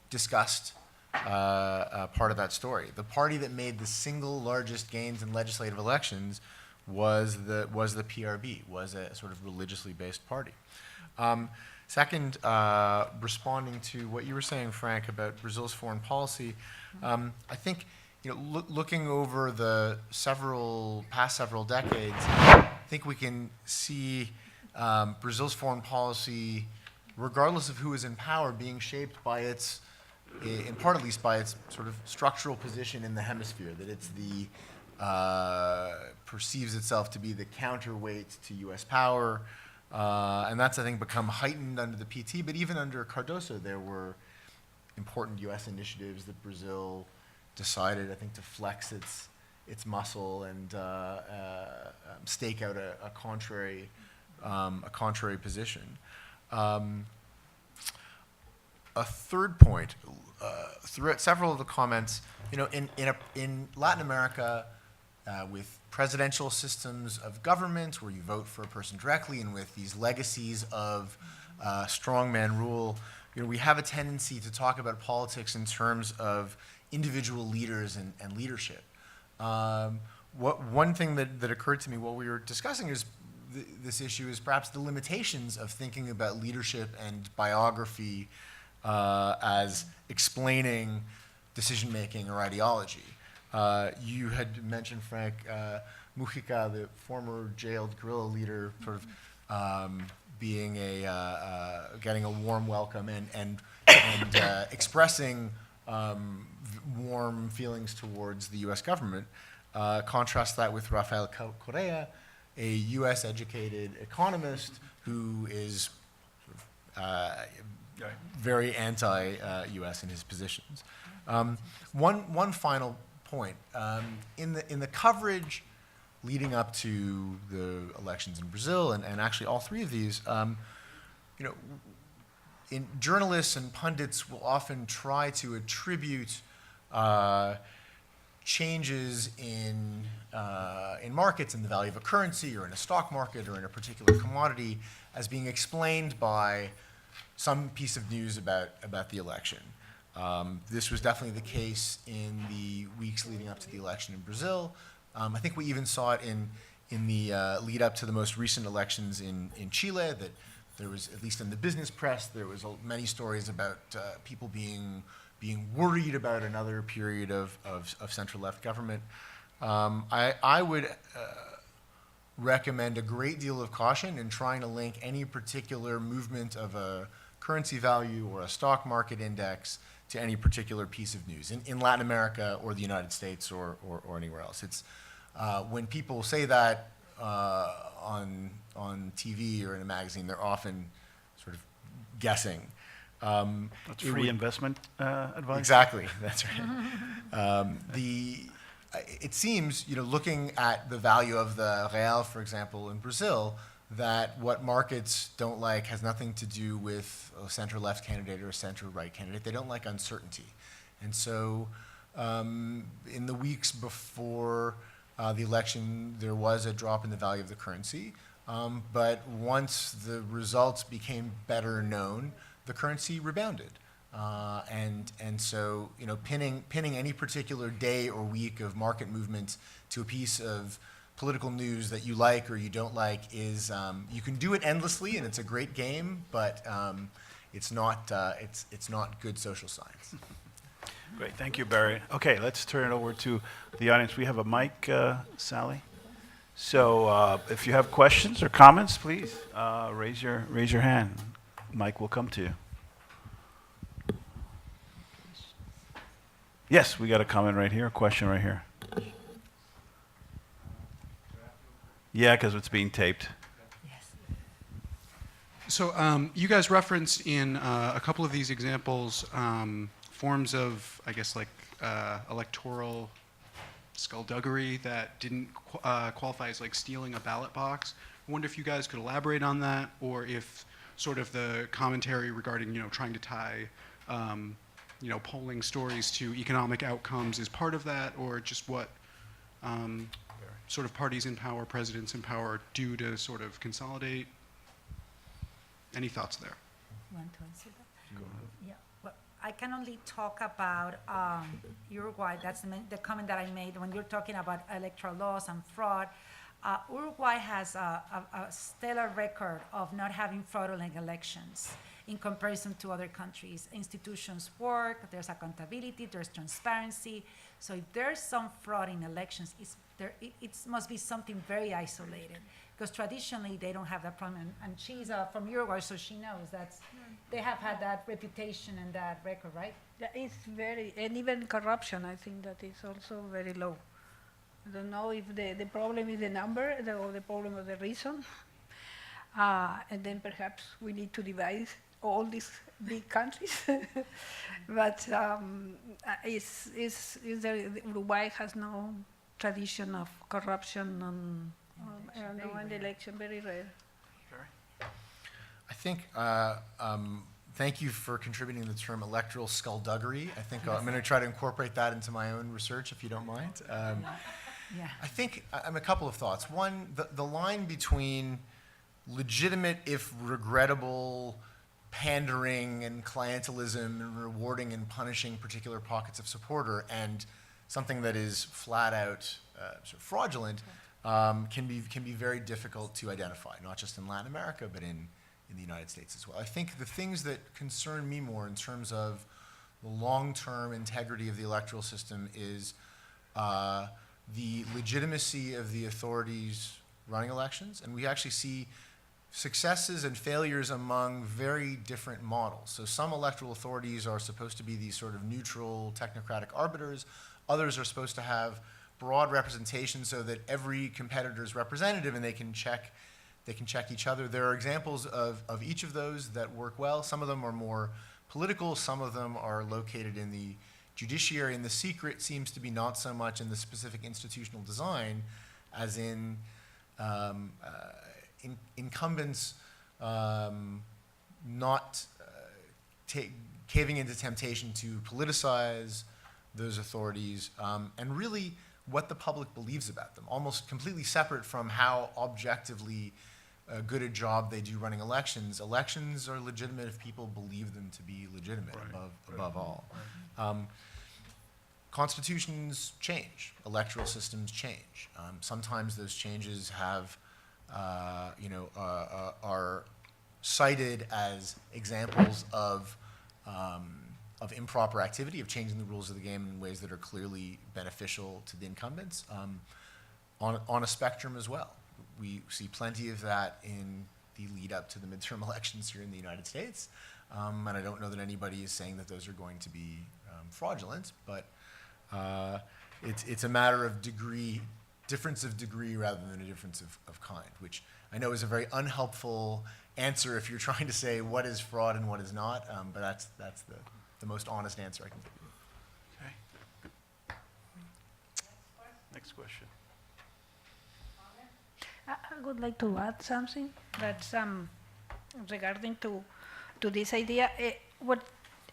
discussed part of that story. The party that made the single largest gains in legislative elections was the PRB, was a sort of religiously based party. Second, responding to what you were saying, Frank, about Brazil's foreign policy, I think looking over the past several decades, I think we can see Brazil's foreign policy, regardless of who is in power, being shaped by its, in part at least, by its sort of structural position in the hemisphere, that it's the perceives itself to be the counterweight to U.S. power, and that's, I think, become heightened under the PT, but even under Cardoso, there were important U.S. initiatives that Brazil decided, I think, to flex its muscle and stake out a contrary position. A third point, throughout several of the comments, in Latin America, with presidential systems of government where you vote for a person directly, and with these legacies of strongman rule, we have a tendency to talk about politics in terms of individual leaders and leadership. One thing that occurred to me while we were discussing this issue is perhaps the limitations of thinking about leadership and biography as explaining decision-making or ideology. You had mentioned, Frank, Mujica, the former jailed guerrilla leader, sort of being getting a warm welcome and expressing warm feelings towards the U.S. government. Contrast that with Rafael Correa, a U.S.-educated economist who is very anti-U.S. in his positions. One final point. In the coverage leading up to the elections in Brazil, and actually all three of these, journalists and pundits will often try to attribute changes in markets, in the value of a currency, or in a stock market, or in a particular commodity, as being explained by some piece of news about the election. This was definitely the case in the weeks leading up to the election in Brazil. I think we even saw it lead up to the most recent elections in Chile, that there was, at least in the business press, there was many stories about people being worried about another period of center-left government. I would recommend a great deal of caution in trying to link any particular movement of a currency value or a stock market index to any particular piece of news in Latin America or the United States or anywhere else. It's when people say that on TV or in a magazine, they're often sort of guessing. That's free investment advice. Exactly, that's right. It seems, looking at the value of the real, for example, in Brazil, that what markets don't like has nothing to do with a center-left candidate or a center-right candidate. They don't like uncertainty. And so in the weeks before the election, there was a drop in the value of the currency. But once the results became better known, the currency rebounded. And so, pinning any particular day or week of market movement to a piece of political news that you like or you don't like is, you can do it endlessly, and it's a great game, but it's not good social science. Great, thank you, Barry. Okay, let's turn it over to the audience. We have a mic, Sally. So if you have questions or comments, please raise your hand. Mike will come to you. Yes, we got a comment right here, a question right here. Yeah, because it's being taped. Yes. So you guys referenced in a couple of these examples forms of, I guess, like electoral skullduggery that didn't qualify as like stealing a ballot box. I wonder if you guys could elaborate on that, or if sort of the commentary regarding, trying to tie polling stories to economic outcomes is part of that, or just what sort of parties in power, presidents in power do to sort of consolidate. Any thoughts there? You want to answer that? Yeah. Well, I can only talk about Uruguay. That's the comment that I made when you're talking about electoral laws and fraud. Uruguay has a stellar record of not having fraudulent elections in comparison to other countries. Institutions work, there's accountability, there's transparency. So if there's some fraud in elections, it must be something very isolated, because traditionally they don't have that problem. And she's from Uruguay, so she knows that they have had that reputation and that record, right? It's very, and even corruption, I think that is also very low. I don't know if the problem is the number or the problem of the reason. And then perhaps we need to divide all these big countries. But Uruguay has no tradition of corruption on the election, very rare. I think, thank you for contributing the term electoral skullduggery. I think I'm going to try to incorporate that into my own research, if you don't mind. Yeah. I think a couple of thoughts. One, the line between legitimate, if regrettable, pandering and clientelism and rewarding and punishing particular pockets of supporter and something that is flat out sort of fraudulent can be very difficult to identify, not just in Latin America, but in the United States as well. I think the things that concern me more in terms of the long-term integrity of the electoral system is the legitimacy of the authorities running elections, and we actually see successes and failures among very different models. So some electoral authorities are supposed to be these sort of neutral technocratic arbiters. Others are supposed to have broad representation so that every competitor is representative and they can check each other. There are examples of each of those that work well. Some of them are more political. Some of them are located in the judiciary, and the secret seems to be not so much in the specific institutional design as in incumbents not caving into temptation to politicize those authorities, and really what the public believes about them, almost completely separate from how objectively good a job they do running elections. Elections are legitimate if people believe them to be legitimate above all. constitutions change, electoral systems change. Sometimes those changes have, are cited as examples of improper activity, of changing the rules of the game in ways that are clearly beneficial to the incumbents, on a spectrum as well. We see plenty of that in the lead up to the midterm elections here in the United States. And I don't know that anybody is saying that those are going to be fraudulent, but it's a matter of degree, difference of degree rather than a difference of kind, which I know is a very unhelpful answer if you're trying to say what is fraud and what is not, but that's the most honest answer I can give you. Okay. Next question. I would like to add something that's regarding to this idea. What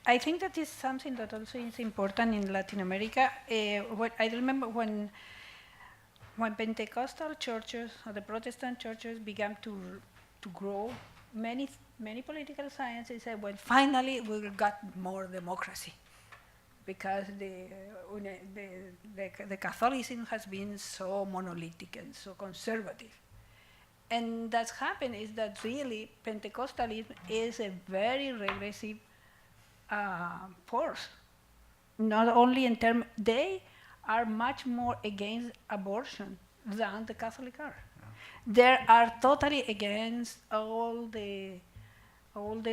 I think that is something that also is important in Latin America. What I remember when Pentecostal churches or the Protestant churches began to grow, many political scientists said, well, finally we got more democracy, because the Catholicism has been so monolithic and so conservative. And that's happened is that really Pentecostalism is a very regressive force. Not only in terms, they are much more against abortion than the Catholic are. Yeah. They are totally against all the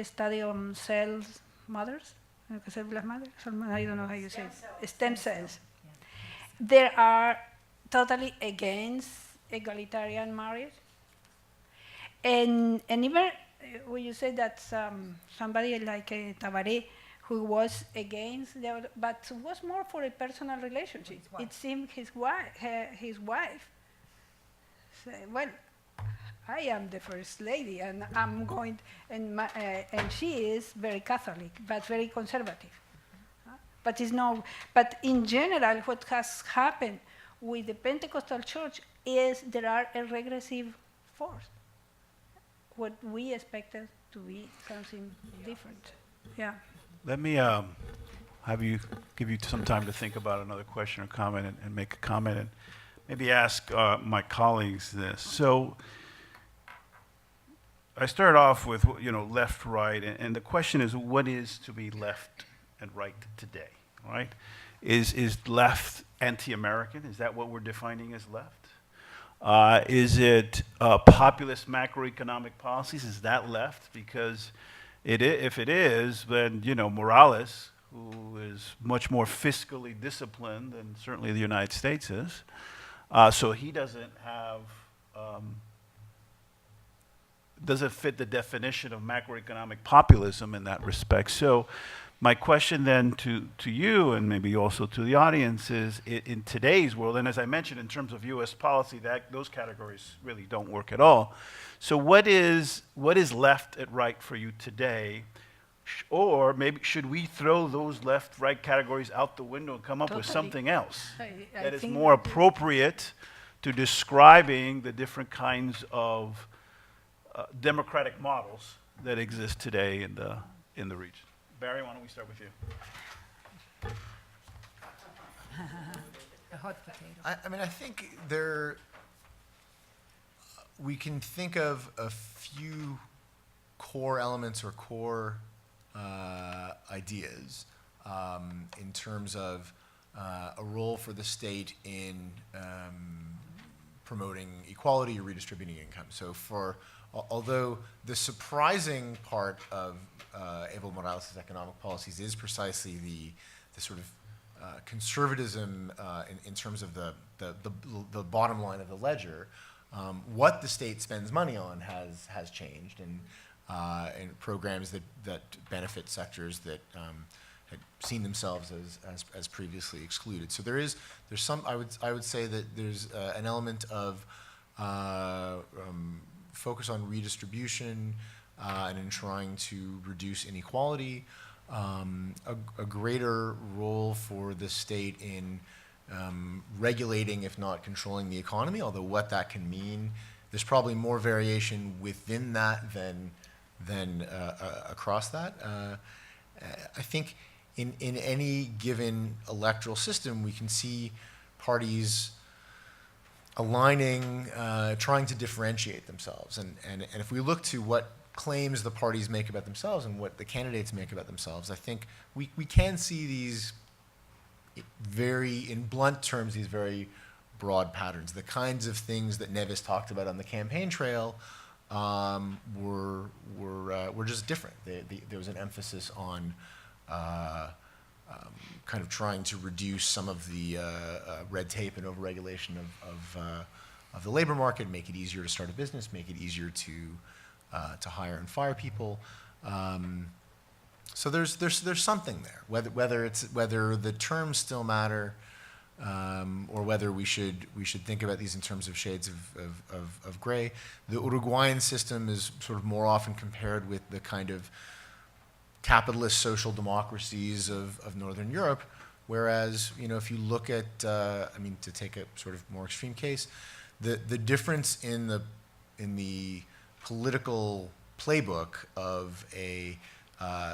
stadium cells mothers. I don't know how you say it. Stem cells. Yeah. They are totally against egalitarian marriage. And even when you say that somebody like Tabaré, who was against, but was more for a personal relationship. It seemed his wife said, well, I am the first lady, and I'm going, and she is very Catholic, but very conservative. But it's no. But in general, what has happened with the Pentecostal church is there are a regressive force. What we expected to be something different. Yeah. Let me give you some time to think about another question or comment and make a comment, and maybe ask my colleagues this. So I started off with left, right, and the question is, what is to be left and right today? Right? Is left anti-American? Is that what we're defining as left? Is it populist macroeconomic policies? Is that left? Because if it is, then Morales, who is much more fiscally disciplined than certainly the United States is, so he doesn't have doesn't fit the definition of macroeconomic populism in that respect. So my question then to you, and maybe also to the audience, is in today's world, and as I mentioned in terms of U.S. policy, those categories really don't work at all. So what is left and right for you today? Or maybe should we throw those left-right categories out the window and come up with something else that is more appropriate to describing the different kinds of democratic models that exist today in the region? Barry, why don't we start with you? The hot potato. I mean, I think we can think of a few core elements or core ideas in terms of a role for the state in promoting equality or redistributing income. So although the surprising part of Evo Morales' economic policies is precisely the sort of conservatism in terms of the bottom line of the ledger, what the state spends money on has changed, and programs that benefit sectors that had seen themselves as previously excluded. So there's some, I would say that there's an element of focus on redistribution and in trying to reduce inequality, a greater role for the state in regulating, if not controlling, the economy, although what that can mean, there's probably more variation within that than across that. I think in any given electoral system, we can see parties aligning, trying to differentiate themselves. And if we look to what claims the parties make about themselves and what the candidates make about themselves, I think we can see these in blunt terms, these very broad patterns. The kinds of things that Nevis talked about on the campaign trail were just different. There was an emphasis on kind of trying to reduce some of the red tape and overregulation of the labor market, make it easier to start a business, make it easier to hire and fire people. So there's something there. Whether the terms still matter, or whether we should think about these in terms of shades of gray. The Uruguayan system is sort of more often compared with the kind of capitalist social democracies of Northern Europe, whereas, if you look at, to take a sort of more extreme case, the difference in the political playbook of a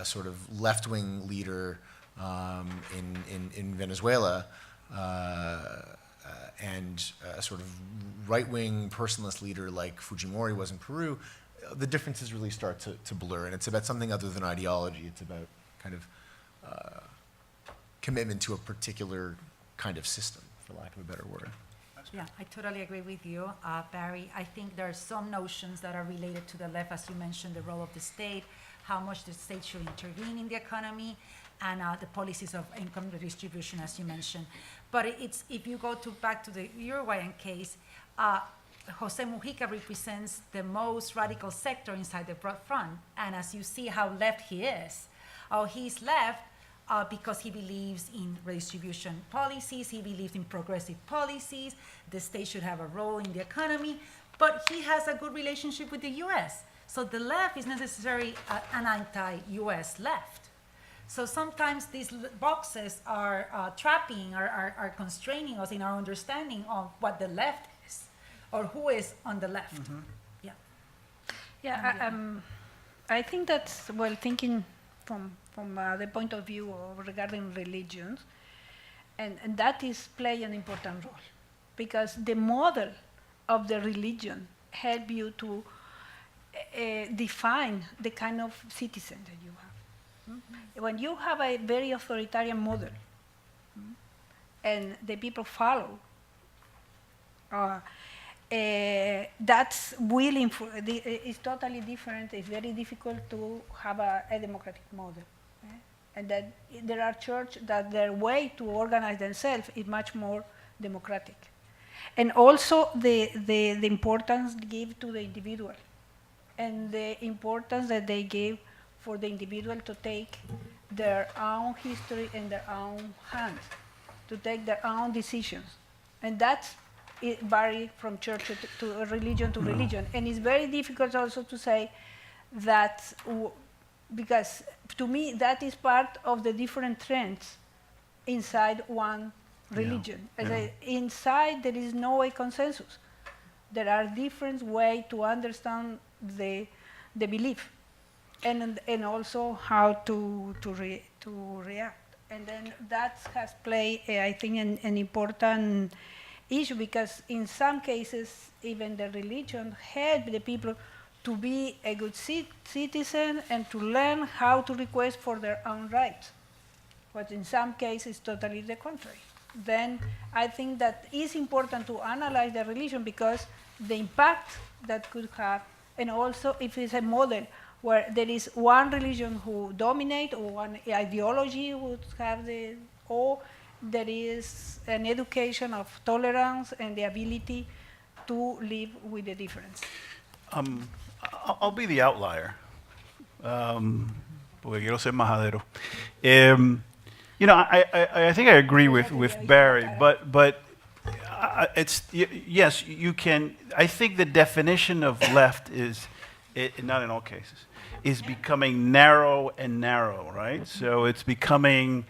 sort of left-wing leader in Venezuela and a sort of right-wing personalist leader like Fujimori was in Peru, the differences really start to blur, and it's about something other than ideology. It's about kind of commitment to a particular kind of system, for lack of a better word. Yeah, I totally agree with you, Barry. I think there are some notions that are related to the left, as you mentioned, the role of the state, how much the state should intervene in the economy, and the policies of income redistribution, as you mentioned. But if you go back to the Uruguayan case, Jose Mujica represents the most radical sector inside the front. And as you see how left he is, he's left because he believes in redistribution policies, he believes in progressive policies, the state should have a role in the economy, but he has a good relationship with the US. So the left is not necessarily an anti-US left. So sometimes these boxes are trapping, are constraining us in our understanding of what the left is, or who is on the left. Mm-hmm. Yeah. Yeah, I think that's, well, thinking from the point of view of regarding religions, and that is play an important role, because the model of the religion help you to define the kind of citizen that you have. Mm-hmm. When you have a very authoritarian model, and the people follow, that's willing for, it's totally different. It's very difficult to have a democratic model. And that there are churches that their way to organize themselves is much more democratic. And also the importance give to the individual, and the importance that they give for the individual to take their own history in their own hands, to take their own decisions. And that's it vary from church to religion to religion. And it's very difficult also to say that, because to me that is part of the different trends inside one religion. Yeah. Inside there is no a consensus. There are different ways to understand the belief, and also how to react. And then that has played, I think, an important issue, because in some cases even the religion help the people to be a good citizen and to learn how to request for their own rights. But in some cases totally the contrary. Then I think that it's important to analyze the religion, because the impact that could have, and also if it's a model where there is one religion who dominate, or one ideology who have or there is an education of tolerance and the ability to live with the difference. I'll be the outlier, porque quiero ser majadero. I think I agree with Barry, but yes, you can. I think the definition of left is, not in all cases, is becoming narrow and narrow, right? So it's becoming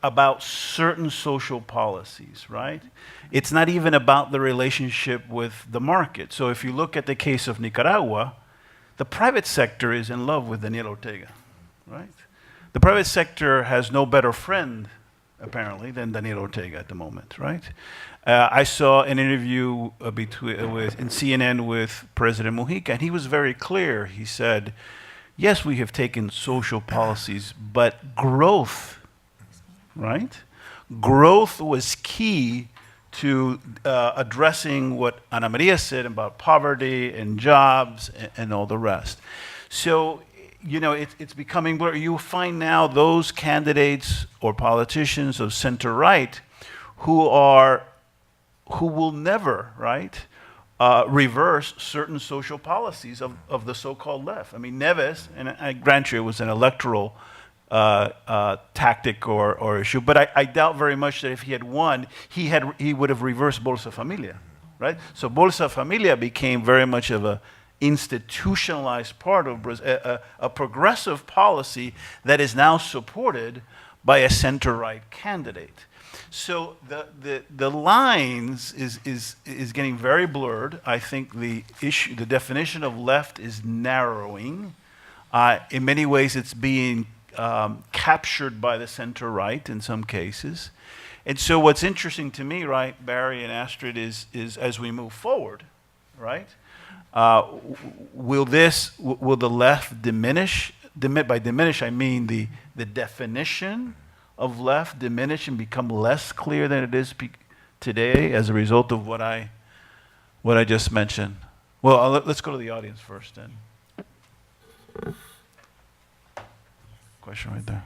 about certain social policies, right? It's not even about the relationship with the market. So if you look at the case of Nicaragua, the private sector is in love with Daniel Ortega, right? the private sector has no better friend, apparently, than Daniel Ortega at the moment, right? I saw an interview in CNN with President Mujica, and he was very clear. He said, yes, we have taken social policies, but growth, right? Growth was key to addressing what Ana Maria said about poverty and jobs and all the rest. So, you know, it's becoming blurry. You find now those candidates or politicians of center-right who will never, right, reverse certain social policies of the so-called left. I mean, Neves, and I grant you it was an electoral tactic or issue, but I doubt very much that if he had won, he would have reversed Bolsa Familia, right? So Bolsa Familia became very much of a institutionalized part of a progressive policy that is now supported by a center-right candidate. So the lines is getting very blurred. I think the definition of left is narrowing. In many ways, it's being captured by the center-right in some cases. And so what's interesting to me, right, Barry and Astrid, is as we move forward, right, will the left diminish? By diminish, I mean the definition of left diminish and become less clear than it is today as a result of what I just mentioned. Well, let's go to the audience first then. Question right there.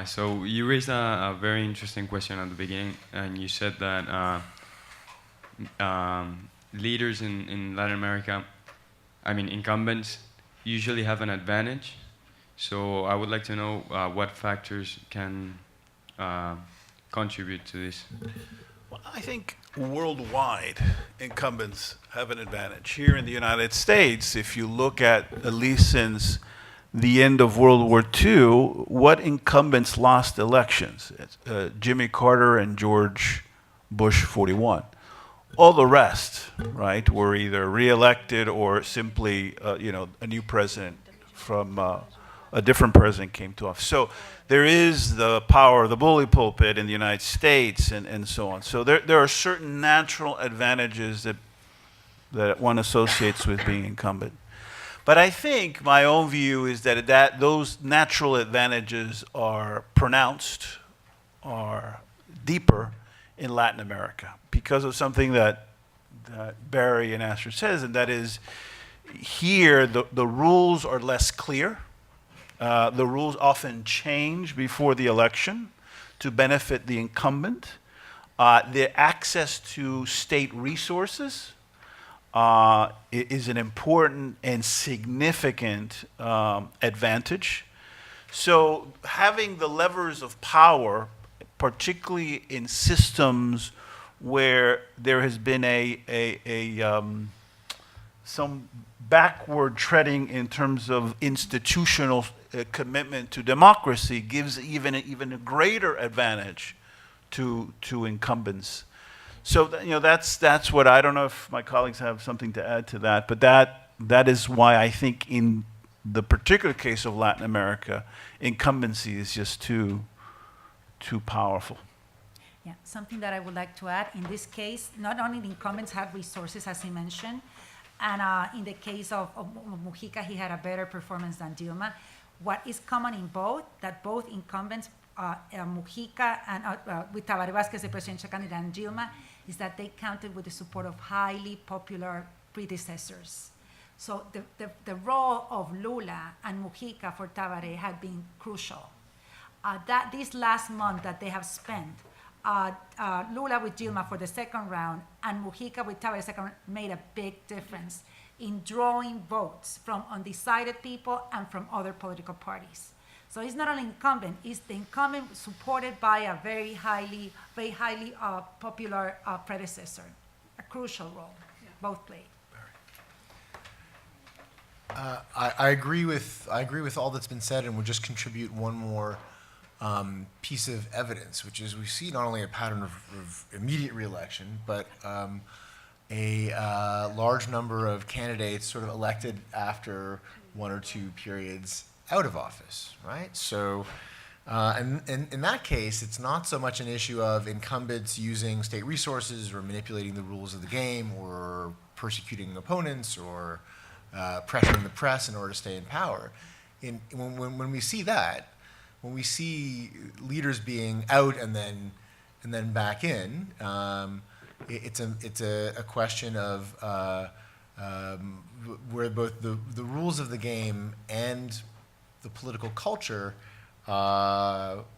So you raised a very interesting question at the beginning, and you said that leaders in Latin America, I mean incumbents, usually have an advantage. So I would like to know what factors can contribute to this. Well, I think worldwide incumbents have an advantage. Here in the United States, if you look at least since the end of World War II, what incumbents lost elections? Jimmy Carter and George Bush 41. All the rest, right, were either reelected or simply, a new president from a different president came to office. So there is the power of the bully pulpit in the United States and so on. So there are certain natural advantages that one associates with being incumbent. But I think my own view is that those natural advantages are pronounced, are deeper in Latin America because of something that Barry and Astrid says, and that is here the rules are less clear. The rules often change before the election to benefit the incumbent. The access to state resources is an important and significant advantage. So having the levers of power, particularly in systems where there has been some backward treading in terms of institutional commitment to democracy, gives even a greater advantage to incumbents. So that's what I don't know if my colleagues have something to add to that, but that is why I think in the particular case of Latin America, incumbency is just too powerful. Yeah, something that I would like to add, in this case, not only the incumbents have resources, as he mentioned, and in the case of Mujica, he had a better performance than Dilma. What is common in both, that both incumbents, Mujica and with Tabaré Vázquez, the presidential candidate, and Dilma, is that they counted with the support of highly popular predecessors. So the role of Lula and Mujica for Tabaré had been crucial. This last month that they have spent, Lula with Dilma for the second round and Mujica with Tabaré second round made a big difference in drawing votes from undecided people and from other political parties. So it's not only incumbent, it's the incumbent supported by a very highly popular predecessor. A crucial role, both played. I agree with all that's been said, and would just contribute one more piece of evidence, which is we see not only a pattern of immediate reelection, but large number of candidates sort of elected after 1 or 2 periods out of office, right? So, and in that case, it's not so much an issue of incumbents using state resources or manipulating the rules of the game or persecuting opponents or pressuring the press in order to stay in power. When we see that, when we see leaders being out and then back in, it's a question of where both the rules of the game and the political culture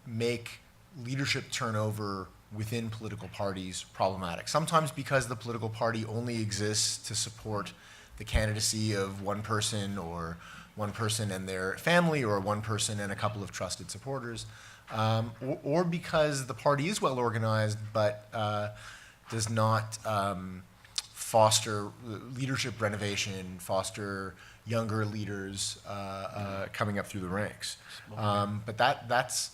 make leadership turnover within political parties problematic. Sometimes because the political party only exists to support the candidacy of one person or one person and their family or one person and a couple of trusted supporters, or because the party is well organized but does not foster leadership renovation, foster younger leaders coming up through the ranks. But that's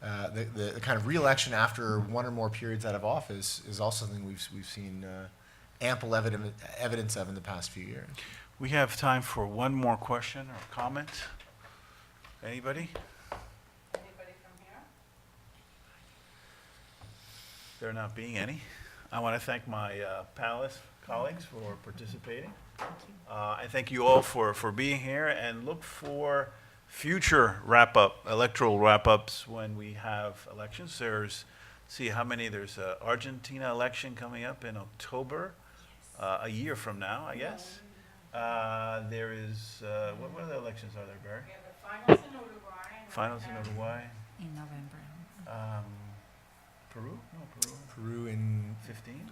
the kind of re-election after 1 or more periods out of office is also something we've seen ample evidence of in the past few years. We have time for one more question or comment. Anybody? Anybody from here? There not being any. I want to thank my panelists, colleagues for participating. I thank you all for being here, and look for future electoral wrap-ups when we have elections. See how many, there's an Argentina election coming up in October, a year from now, I guess. There is, what other elections are there, Barry? We have the finals in Uruguay. Finals in Uruguay. In November. Peru? No, Peru. Peru in 15?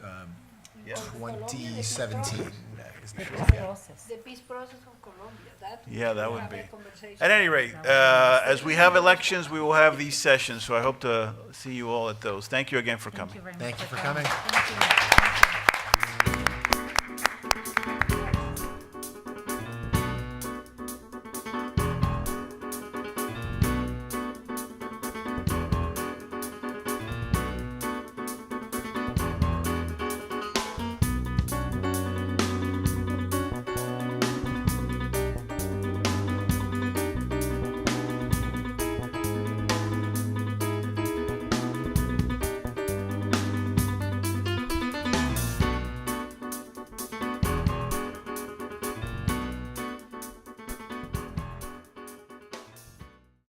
Yeah. 2017. The peace process of Colombia. Yeah, that would be. Conversation. At any rate, as we have elections, we will have these sessions, so I hope to see you all at those. Thank you again for coming. Thank you very much. Thank you for coming. Thank you. Thank you.